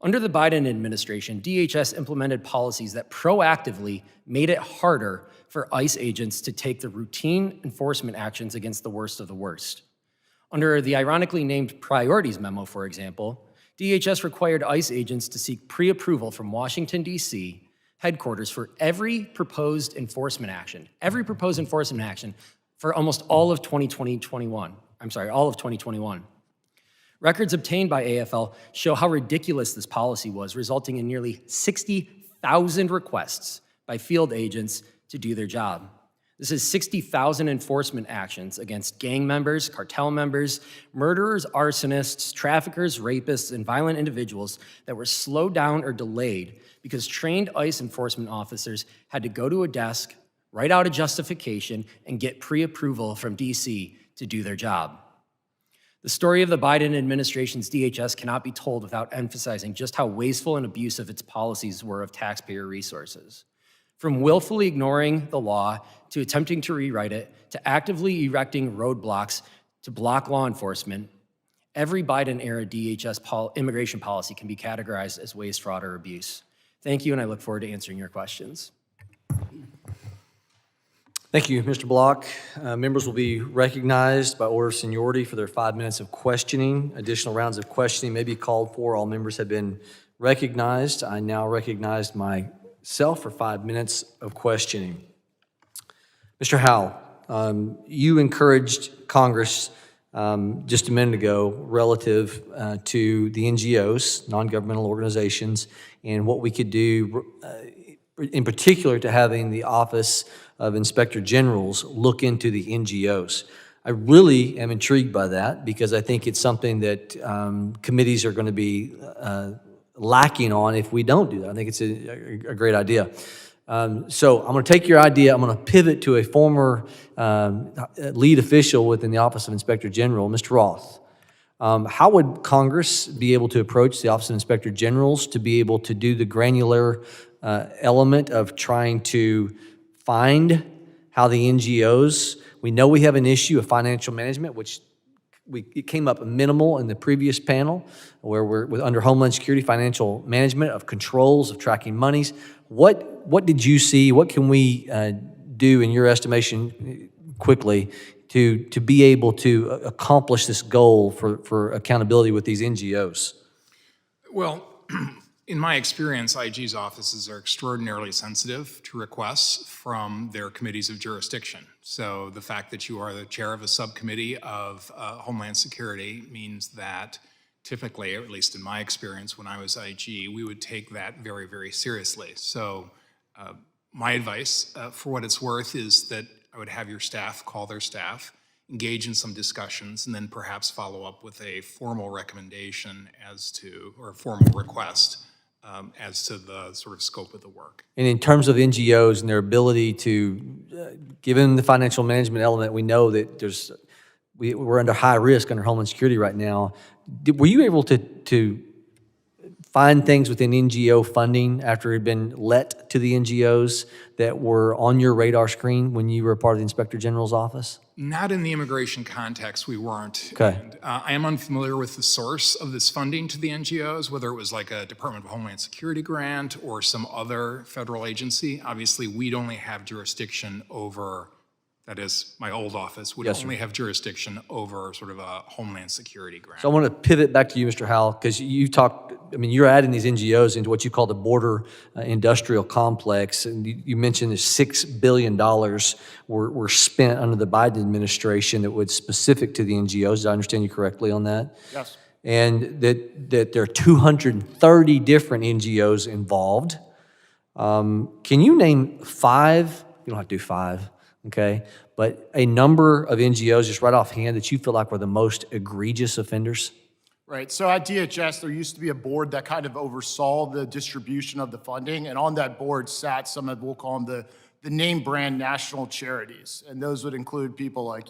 Under the Biden administration, DHS implemented policies that proactively made it harder for ICE agents to take the routine enforcement actions against the worst of the worst. Under the ironically named priorities memo, for example, DHS required ICE agents to seek pre-approval from Washington, D.C. headquarters for every proposed enforcement action for almost all of 2021. Records obtained by AFL show how ridiculous this policy was, resulting in nearly 60,000 requests by field agents to do their job. This is 60,000 enforcement actions against gang members, cartel members, murderers, arsonists, traffickers, rapists, and violent individuals that were slowed down or delayed because trained ICE enforcement officers had to go to a desk, write out a justification, and get pre-approval from DC to do their job. The story of the Biden administration's DHS cannot be told without emphasizing just how wasteful and abusive its policies were of taxpayer resources. From willfully ignoring the law, to attempting to rewrite it, to actively erecting roadblocks to block law enforcement, every Biden-era DHS immigration policy can be categorized as waste, fraud, or abuse. Thank you, and I look forward to answering your questions. Thank you, Mr. Block. Members will be recognized by order of seniority for their 5 minutes of questioning. Additional rounds of questioning may be called for. All members have been recognized. I now recognize myself for 5 minutes of questioning. Mr. Howell, you encouraged Congress just a minute ago relative to the NGOs, non-governmental organizations, and what we could do in particular to having the Office of Inspector Generals look into the NGOs. I really am intrigued by that because I think it's something that committees are going to be lacking on if we don't do that. I think it's a great idea. So I'm going to take your idea, I'm going to pivot to a former lead official within the Office of Inspector General, Mr. Roth. How would Congress be able to approach the Office of Inspector Generals to be able to do the granular element of trying to find how the NGOs, we know we have an issue of financial management, which it came up minimal in the previous panel, where we're under Homeland Security, financial management of controls, of tracking monies. What did you see? What can we do, in your estimation, quickly, to be able to accomplish this goal for accountability with these NGOs? Well, in my experience, IG's offices are extraordinarily sensitive to requests from their committees of jurisdiction. So the fact that you are the chair of a subcommittee of Homeland Security means that typically, or at least in my experience when I was IG, we would take that very, very seriously. So my advice, for what it's worth, is that I would have your staff call their staff, engage in some discussions, and then perhaps follow up with a formal recommendation or a formal request as to the sort of scope of the work. And in terms of NGOs and their ability to, given the financial management element, we know that we're under high risk under Homeland Security right now. Were you able to find things within NGO funding after it had been let to the NGOs that were on your radar screen when you were a part of the Inspector General's office? Not in the immigration context, we weren't. Okay. And, I am unfamiliar with the source of this funding to the NGOs, whether it was like a Department of Homeland Security grant or some other federal agency. Obviously, we'd only have jurisdiction over, that is, my old office would only have jurisdiction over sort of a Homeland Security grant. So I want to pivot back to you, Mr. Howell, because you're adding these NGOs into what you call the border industrial complex. And you mentioned that $6 billion were spent under the Biden administration that was specific to the NGOs. Did I understand you correctly on that? Yes. And that there are 230 different NGOs involved. Can you name 5? You don't have to do 5. Okay, but a number of NGOs, just right offhand, that you feel like were the most egregious offenders? Right, so at DHS, there used to be a board that kind of oversaw the distribution of the funding, and on that board sat some of, we'll call them the name brand national charities, and those would include people like,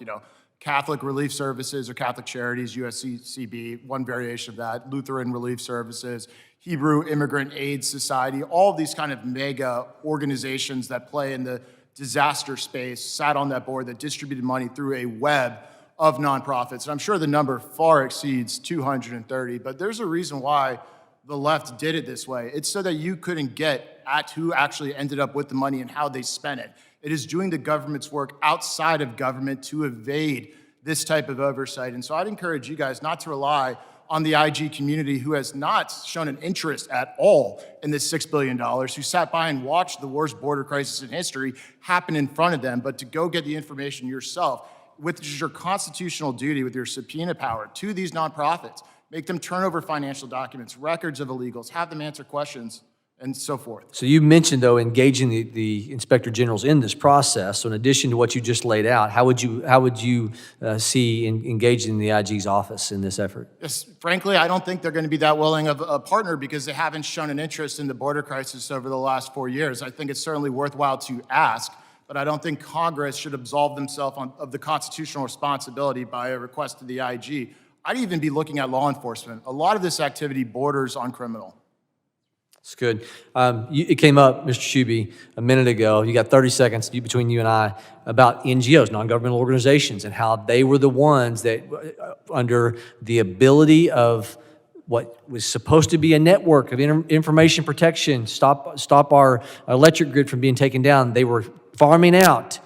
Catholic Relief Services or Catholic Charities, USCCB, one variation of that, Lutheran Relief Services, Hebrew Immigrant Aid Society, all of these kind of mega organizations that play in the disaster space sat on that board that distributed money through a web of nonprofits. And I'm sure the number far exceeds 230, but there's a reason why the left did it this way. It's so that you couldn't get at who actually ended up with the money and how they spent it. It is doing the government's work outside of government to evade this type of oversight. And so I'd encourage you guys not to rely on the IG community, who has not shown an interest at all in this $6 billion, who sat by and watched the worst border crisis in history happen in front of them, but to go get the information yourself, which is your constitutional duty with your subpoena power to these nonprofits. Make them turn over financial documents, records of illegals, have them answer questions, and so forth. So you mentioned, though, engaging the inspector generals in this process. So in addition to what you just laid out, how would you see engaging the IG's office in this effort? Yes, frankly, I don't think they're going to be that willing of a partner because they haven't shown an interest in the border crisis over the last 4 years. I think it's certainly worthwhile to ask, but I don't think Congress should absolve themselves of the constitutional responsibility by a request to the IG. I'd even be looking at law enforcement. A lot of this activity borders on criminal. It's good. It came up, Mr. Shuby, a minute ago. You got 30 seconds between you and I about NGOs, non-governmental organizations, and how they were the ones that, under the ability of what was supposed to be a network of information protection, stop our electric grid from being taken down, they were farming out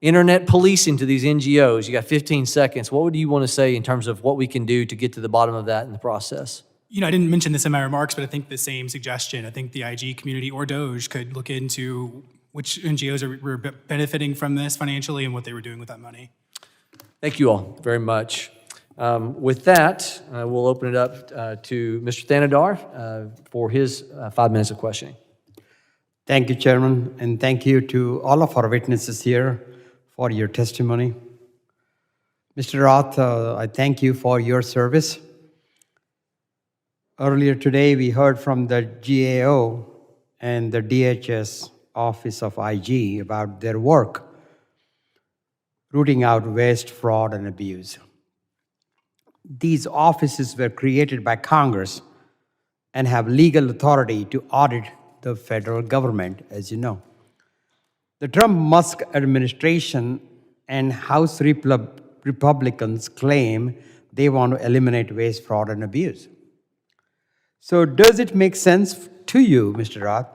internet policing to these NGOs. You got 15 seconds. What would you want to say in terms of what we can do to get to the bottom of that in the process? You know, I didn't mention this in my remarks, but I think the same suggestion. I think the IG community or DOJ could look into which NGOs were benefiting from this financially and what they were doing with that money. Thank you all very much. With that, we'll open it up to Mr. Thanadar for his 5 minutes of questioning. Thank you, Chairman, and thank you to all of our witnesses here for your testimony. Mr. Roth, I thank you for your service. Earlier today, we heard from the GAO and the DHS Office of IG about their work rooting out waste, fraud, and abuse. These offices were created by Congress and have legal authority to audit the federal government, as you know. The Trump-Musk administration and House Republicans claim they want to eliminate waste, fraud, and abuse. So does it make sense to you, Mr. Roth,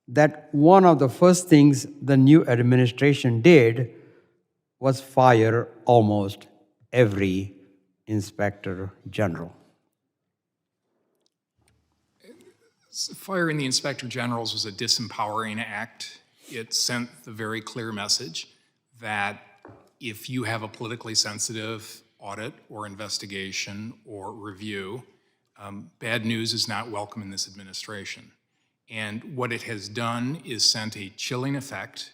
that one of the first things the new administration did was fire almost every inspector general? Firing the inspector generals was a disempowering act. It sent the very clear message that if you have a politically sensitive audit or investigation or review, bad news is not welcome in this administration. And what it has done is sent a chilling effect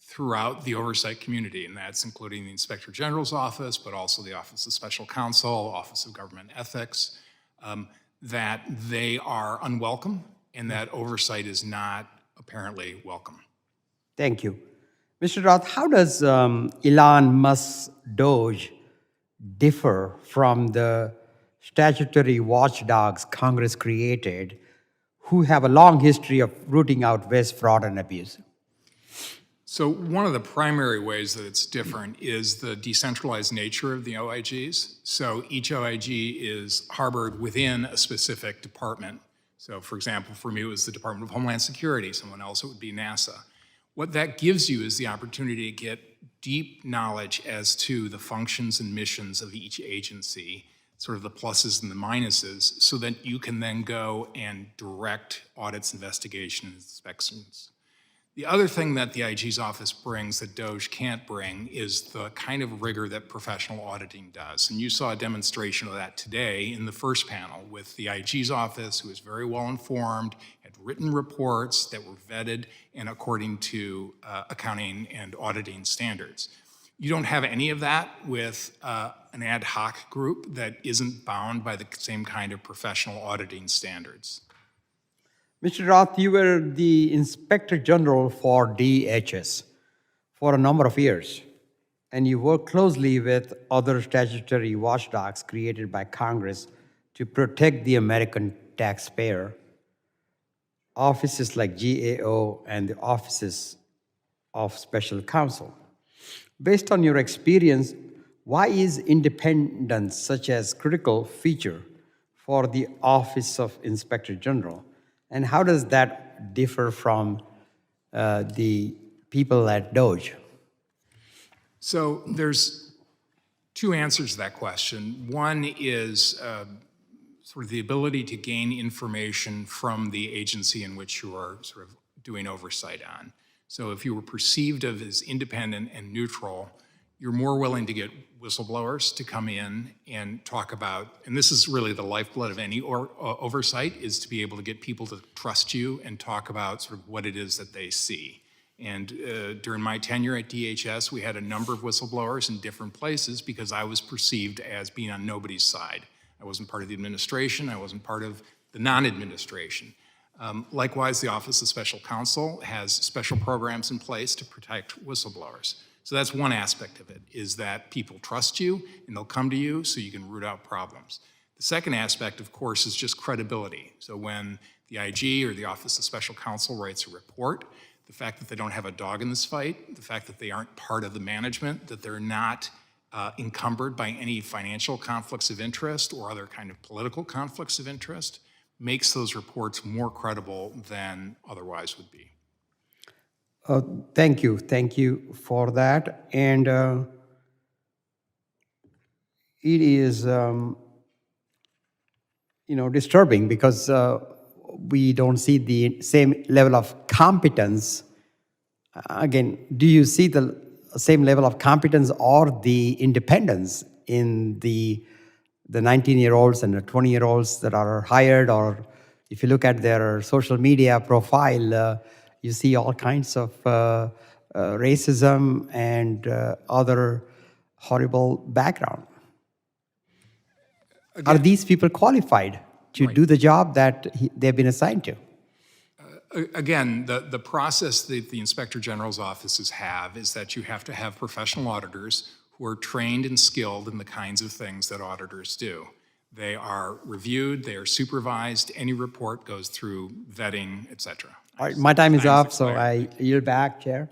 throughout the oversight community, and that's including the Inspector General's office, but also the Office of Special Counsel, Office of Government Ethics, that they are unwelcome and that oversight is not apparently welcome. Thank you. Mr. Roth, how does Elon Musk's DOJ differ from the statutory watchdogs Congress created who have a long history of rooting out waste, fraud, and abuse? So one of the primary ways that it's different is the decentralized nature of the OIGs. So each OIG is harbored within a specific department. So for example, for me, it was the Department of Homeland Security. Someone else, it would be NASA. What that gives you is the opportunity to get deep knowledge as to the functions and missions of each agency, sort of the pluses and the minuses, so that you can then go and direct audits, investigations, inspections. The other thing that the IG's office brings that DOJ can't bring is the kind of rigor that professional auditing does. And you saw a demonstration of that today in the first panel with the IG's office, who is very well informed, had written reports that were vetted and according to accounting and auditing standards. You don't have any of that with an ad hoc group that isn't bound by the same kind of professional auditing standards. Mr. Roth, you were the Inspector General for DHS for a number of years. and you work closely with other statutory watchdogs created by Congress to protect the American taxpayer. Offices like GAO and the offices of special counsel. Based on your experience, why is independence such a critical feature for the Office of Inspector General? And how does that differ from the people at DOJ? So there's two answers to that question. One is sort of the ability to gain information from the agency in which you are sort of doing oversight on. So if you were perceived of as independent and neutral, you're more willing to get whistleblowers to come in and talk about, and this is really the lifeblood of any oversight, is to be able to get people to trust you and talk about sort of what it is that they see. And during my tenure at DHS, we had a number of whistleblowers in different places because I was perceived as being on nobody's side. I wasn't part of the administration, I wasn't part of the non-administration. Likewise, the Office of Special Counsel has special programs in place to protect whistleblowers. So that's one aspect of it, is that people trust you and they'll come to you so you can root out problems. The second aspect, of course, is just credibility. So when the IG or the Office of Special Counsel writes a report, the fact that they don't have a dog in this fight, the fact that they aren't part of the management, that they're not encumbered by any financial conflicts of interest or other kind of political conflicts of interest, makes those reports more credible than otherwise would be. Thank you for that. And it is, disturbing because we don't see the same level of competence. Again, do you see the same level of competence or the independence in the 19-year-olds and the 20-year-olds that are hired? Or if you look at their social media profile, you see all kinds of racism and other horrible background. Again, are these people qualified to do the job that they've been assigned to? Again, the process that the Inspector General's offices have is that you have to have professional auditors who are trained and skilled in the kinds of things that auditors do. They are reviewed, they are supervised, any report goes through vetting, et cetera. All right, my time is up, so I yield back, Chair.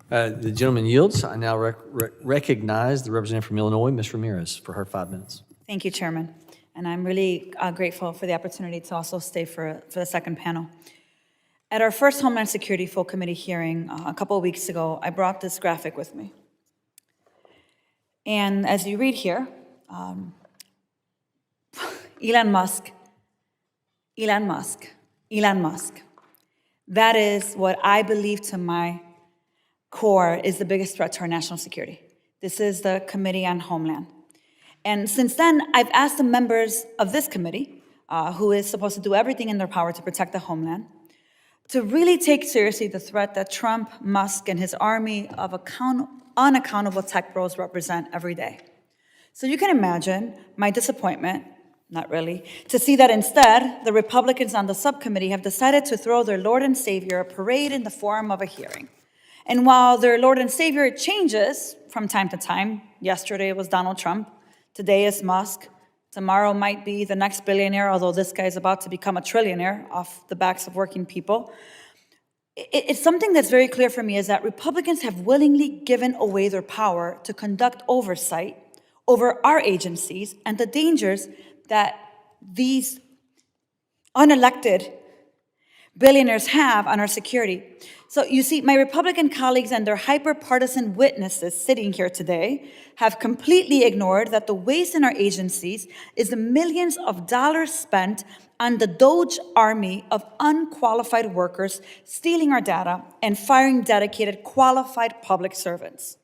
The gentleman yields. I now recognize the representative from Illinois, Ms. Ramirez, for her 5 minutes. Thank you, Chairman. And I'm really grateful for the opportunity to also stay for the second panel. At our first Homeland Security Full Committee hearing a couple of weeks ago, I brought this graphic with me. And as you read here, Elon Musk, that is what I believe to my core is the biggest threat to our national security. This is the Committee on Homeland. And since then, I've asked the members of this committee, who is supposed to do everything in their power to protect the homeland, to really take seriously the threat that Trump, Musk, and his army of unaccountable tech bros represent every day. So you can imagine my disappointment, not really, to see that instead, the Republicans on the subcommittee have decided to throw their Lord and Savior a parade in the form of a hearing. And while their Lord and Savior changes from time to time, yesterday it was Donald Trump, today is Musk, tomorrow might be the next billionaire, although this guy is about to become a trillionaire off the backs of working people. It's something that's very clear for me is that Republicans have willingly given away their power to conduct oversight over our agencies and the dangers that these unelected billionaires have on our security. So you see, my Republican colleagues and their hyper-partisan witnesses sitting here today have completely ignored that the waste in our agencies is the millions of dollars spent on the DOJ army of unqualified workers stealing our data and firing dedicated, qualified public servants.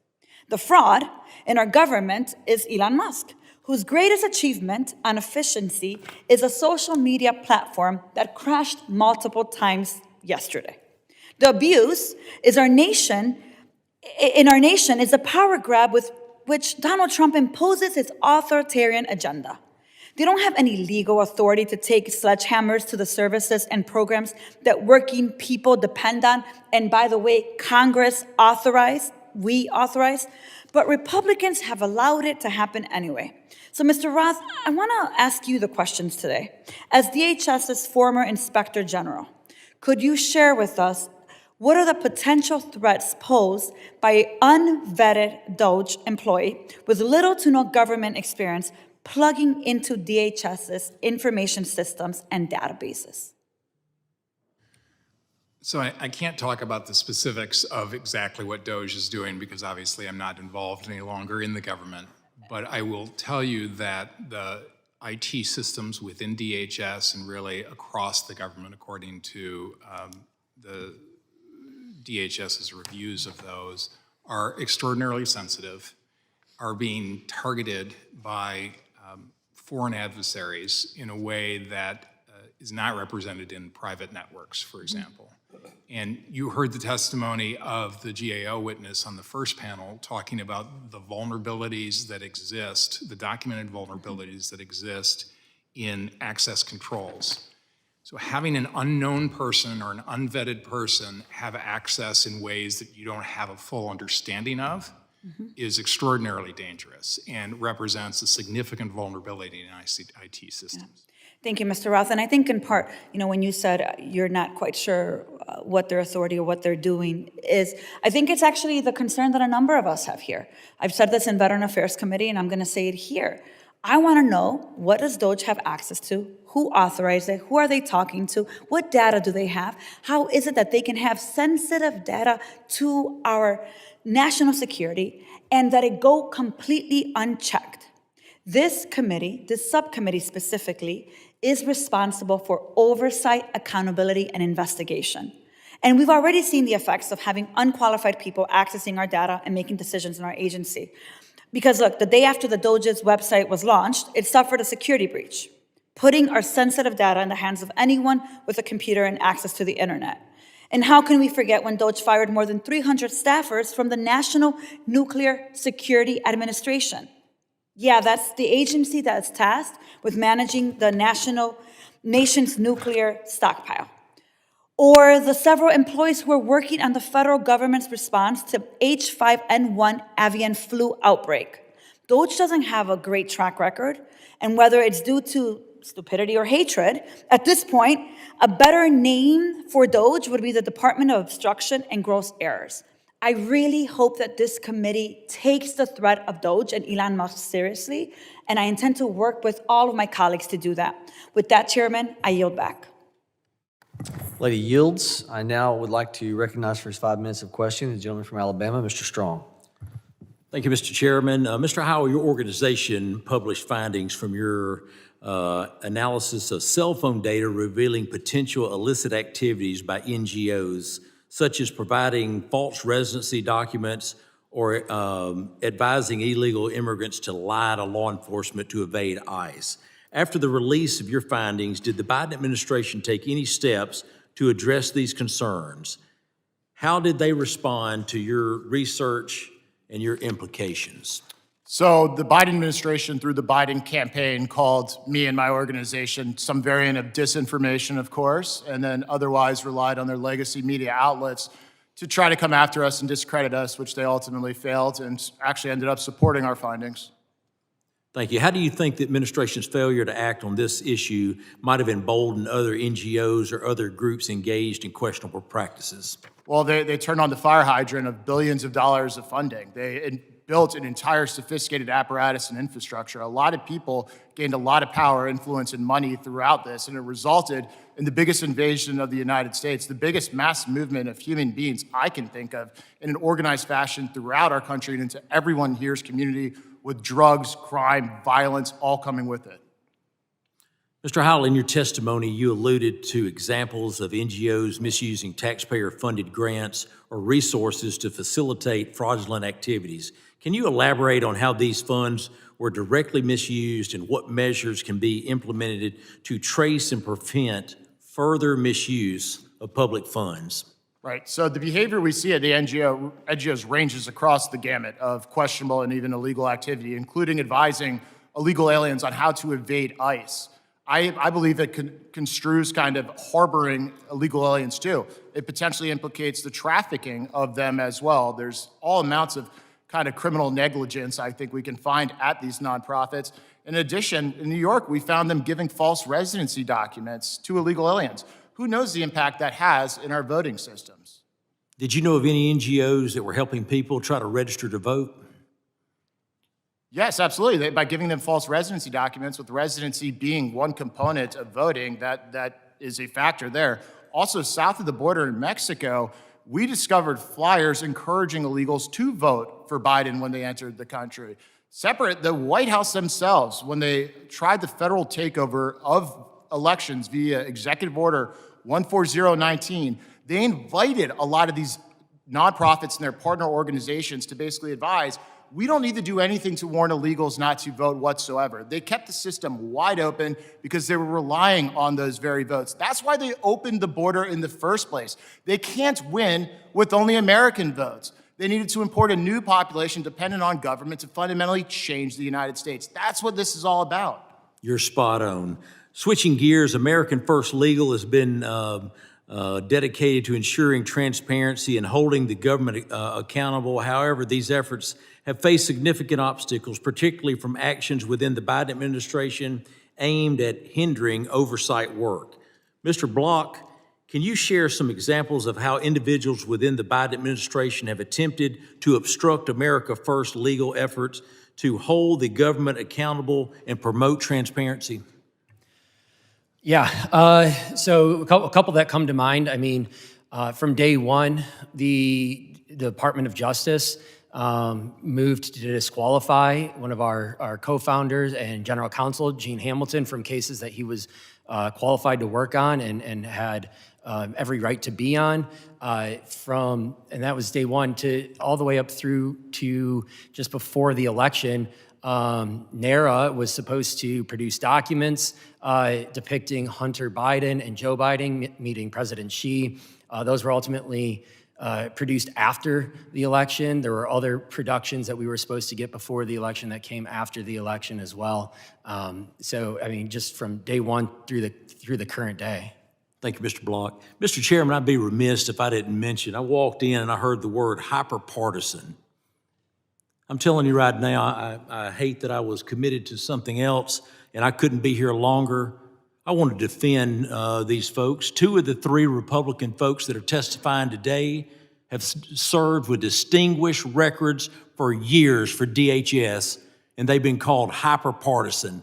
The fraud in our government is Elon Musk, whose greatest achievement on efficiency is a social media platform that crashed multiple times yesterday. The abuse is in our nation is a power grab with which Donald Trump imposes his authoritarian agenda. They don't have any legal authority to take sledgehammers to the services and programs that working people depend on, and by the way, Congress authorized. we authorized, but Republicans have allowed it to happen anyway. So, Mr. Roth, I want to ask you the questions today. As DHS's former Inspector General, could you share with us what are the potential threats posed by an unvetted DOJ employee with little to no government experience plugging into DHS's information systems and databases? So I can't talk about the specifics of exactly what DOJ is doing because obviously I'm not involved any longer in the government. But I will tell you that the IT systems within DHS and really across the government, according to the DHS's reviews of those, are extraordinarily sensitive, are being targeted by foreign adversaries in a way that is not represented in private networks, for example. And you heard the testimony of the GAO witness on the first panel talking about the vulnerabilities that exist, the documented vulnerabilities that exist in access controls. So having an unknown person or an unvetted person have access in ways that you don't have a full understanding of is extraordinarily dangerous and represents a significant vulnerability in IT systems. Yeah. Thank you, Mr. Roth. And I think in part, when you said you're not quite sure what their authority or what they're doing is, I think it's actually the concern that a number of us have here. I've said this in Veteran Affairs Committee, and I'm going to say it here. I want to know, what does DOJ have access to? Who authorized it? Who are they talking to? What data do they have? How is it that they can have sensitive data to our national security and that it go completely unchecked? This committee, this subcommittee specifically, is responsible for oversight, accountability, and investigation. And we've already seen the effects of having unqualified people accessing our data and making decisions in our agency. Because look, the day after the DOJ's website was launched, it suffered a security breach, putting our sensitive data in the hands of anyone with a computer and access to the internet. And how can we forget when DOJ fired more than 300 staffers from the National Nuclear Security Administration? Yeah, that's the agency that's tasked with managing the nation's nuclear stockpile. Or the several employees who are working on the federal government's response to H5N1 avian flu outbreak. DOJ doesn't have a great track record, and whether it's due to stupidity or hatred, at this point, a better name for DOJ would be the Department of Obstruction and Gross Errors. I really hope that this committee takes the threat of DOJ and Elon Musk seriously, and I intend to work with all of my colleagues to do that. With that, Chairman, I yield back. Lady yields. I now would like to recognize for his 5 minutes of questioning the gentleman from Alabama, Mr. Strong. Thank you, Mr. Chairman. Mr. Howell, your organization published findings from your analysis of cell phone data revealing potential illicit activities by NGOs, such as providing false residency documents or advising illegal immigrants to lie to law enforcement to evade ICE. After the release of your findings, did the Biden administration take any steps to address these concerns? How did they respond to your research and your implications? So the Biden administration, through the Biden campaign, called me and my organization some variant of disinformation, of course, and then otherwise relied on their legacy media outlets to try to come after us and discredit us, which they ultimately failed and actually ended up supporting our findings. Thank you. How do you think the administration's failure to act on this issue might have emboldened other NGOs or other groups engaged in questionable practices? Well, they turned on the fire hydrant of billions of dollars of funding. They built an entire sophisticated apparatus and infrastructure. A lot of people gained a lot of power, influence, and money throughout this, and it resulted in the biggest invasion of the United States, the biggest mass movement of human beings I can think of in an organized fashion throughout our country and into everyone here's community, with drugs, crime, violence, all coming with it. Mr. Howell, in your testimony, you alluded to examples of NGOs misusing taxpayer-funded grants or resources to facilitate fraudulent activities. Can you elaborate on how these funds were directly misused and what measures can be implemented to trace and prevent further misuse of public funds? Right, so the behavior we see at the NGOs ranges across the gamut of questionable and even illegal activity, including advising illegal aliens on how to evade ICE. I believe it construes kind of harboring illegal aliens too. It potentially implicates the trafficking of them as well. There's all amounts of kind of criminal negligence I think we can find at these nonprofits. In addition, in New York, we found them giving false residency documents to illegal aliens. Who knows the impact that has in our voting systems? Did you know of any NGOs that were helping people try to register to vote? Yes, absolutely. By giving them false residency documents, with residency being one component of voting, that is a factor there. Also, south of the border in Mexico, we discovered flyers encouraging illegals to vote for Biden when they entered the country. Separate, the White House themselves, when they tried the federal takeover of elections via Executive Order 14019, they invited a lot of these nonprofits and their partner organizations to basically advise, we don't need to do anything to warn illegals not to vote whatsoever. They kept the system wide open because they were relying on those very votes. That's why they opened the border in the first place. They can't win with only American votes. They needed to import a new population dependent on government to fundamentally change the United States. That's what this is all about. You're spot on. Switching gears, American First Legal has been dedicated to ensuring transparency and holding the government accountable. However, these efforts have faced significant obstacles, particularly from actions within the Biden administration aimed at hindering oversight work. Mr. Block, can you share some examples of how individuals within the Biden administration have attempted to obstruct America First legal efforts to hold the government accountable and promote transparency? Yeah, so a couple that come to mind. I mean, from day one, the Department of Justice moved to disqualify one of our co-founders and general counsel, Gene Hamilton, from cases that he was qualified to work on and had every right to be on. And that was day one to all the way up through to just before the election. NARA was supposed to produce documents depicting Hunter Biden and Joe Biden meeting President Xi. Those were ultimately produced after the election. There were other productions that we were supposed to get before the election that came after the election as well. So, I mean, just from day one through the current day. Thank you, Mr. Block. Mr. Chairman, I'd be remiss if I didn't mention, I walked in and I heard the word hyper-partisan. I'm telling you right now, I hate that I was committed to something else and I couldn't be here longer. I want to defend these folks. 2 of the 3 Republican folks that are testifying today have served with distinguished records for years for DHS, and they've been called hyper-partisan.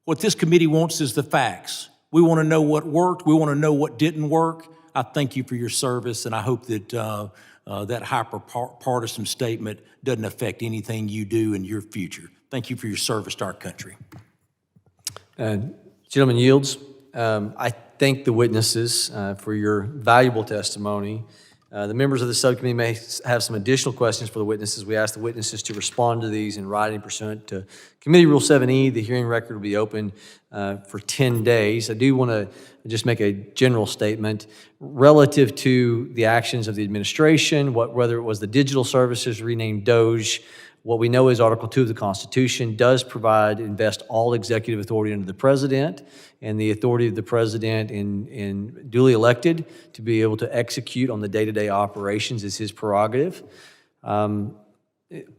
What this committee wants is the facts. We want to know what worked. We want to know what didn't work. I thank you for your service, and I hope that that hyper-partisan statement doesn't affect anything you do in your future. Thank you for your service to our country. Gentleman yields. I thank the witnesses for your valuable testimony. The members of the subcommittee may have some additional questions for the witnesses. We ask the witnesses to respond to these in writing pursuant to Committee Rule 7E. The hearing record will be open for 10 days. I do want to just make a general statement relative to the actions of the administration, whether it was the digital services renamed DOGE. What we know is Article 2 of the Constitution does invest all executive authority under the president, and the authority of the president in duly elected to be able to execute on the day-to-day operations is his prerogative.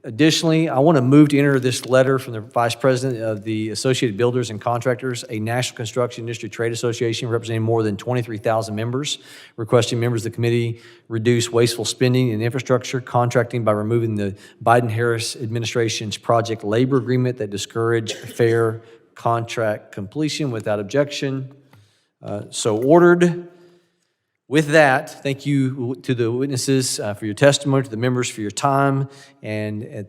Additionally, I want to move to enter this letter from the Vice President of the Associated Builders and Contractors, a national construction industry trade association representing more than 23,000 members, requesting members of the committee reduce wasteful spending in infrastructure contracting by removing the Biden-Harris administration's project labor agreement that discouraged fair contract completion without objection. So ordered. With that, thank you to the witnesses for your testimony, to the members for your time, and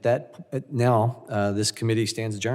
now this committee stands adjourned.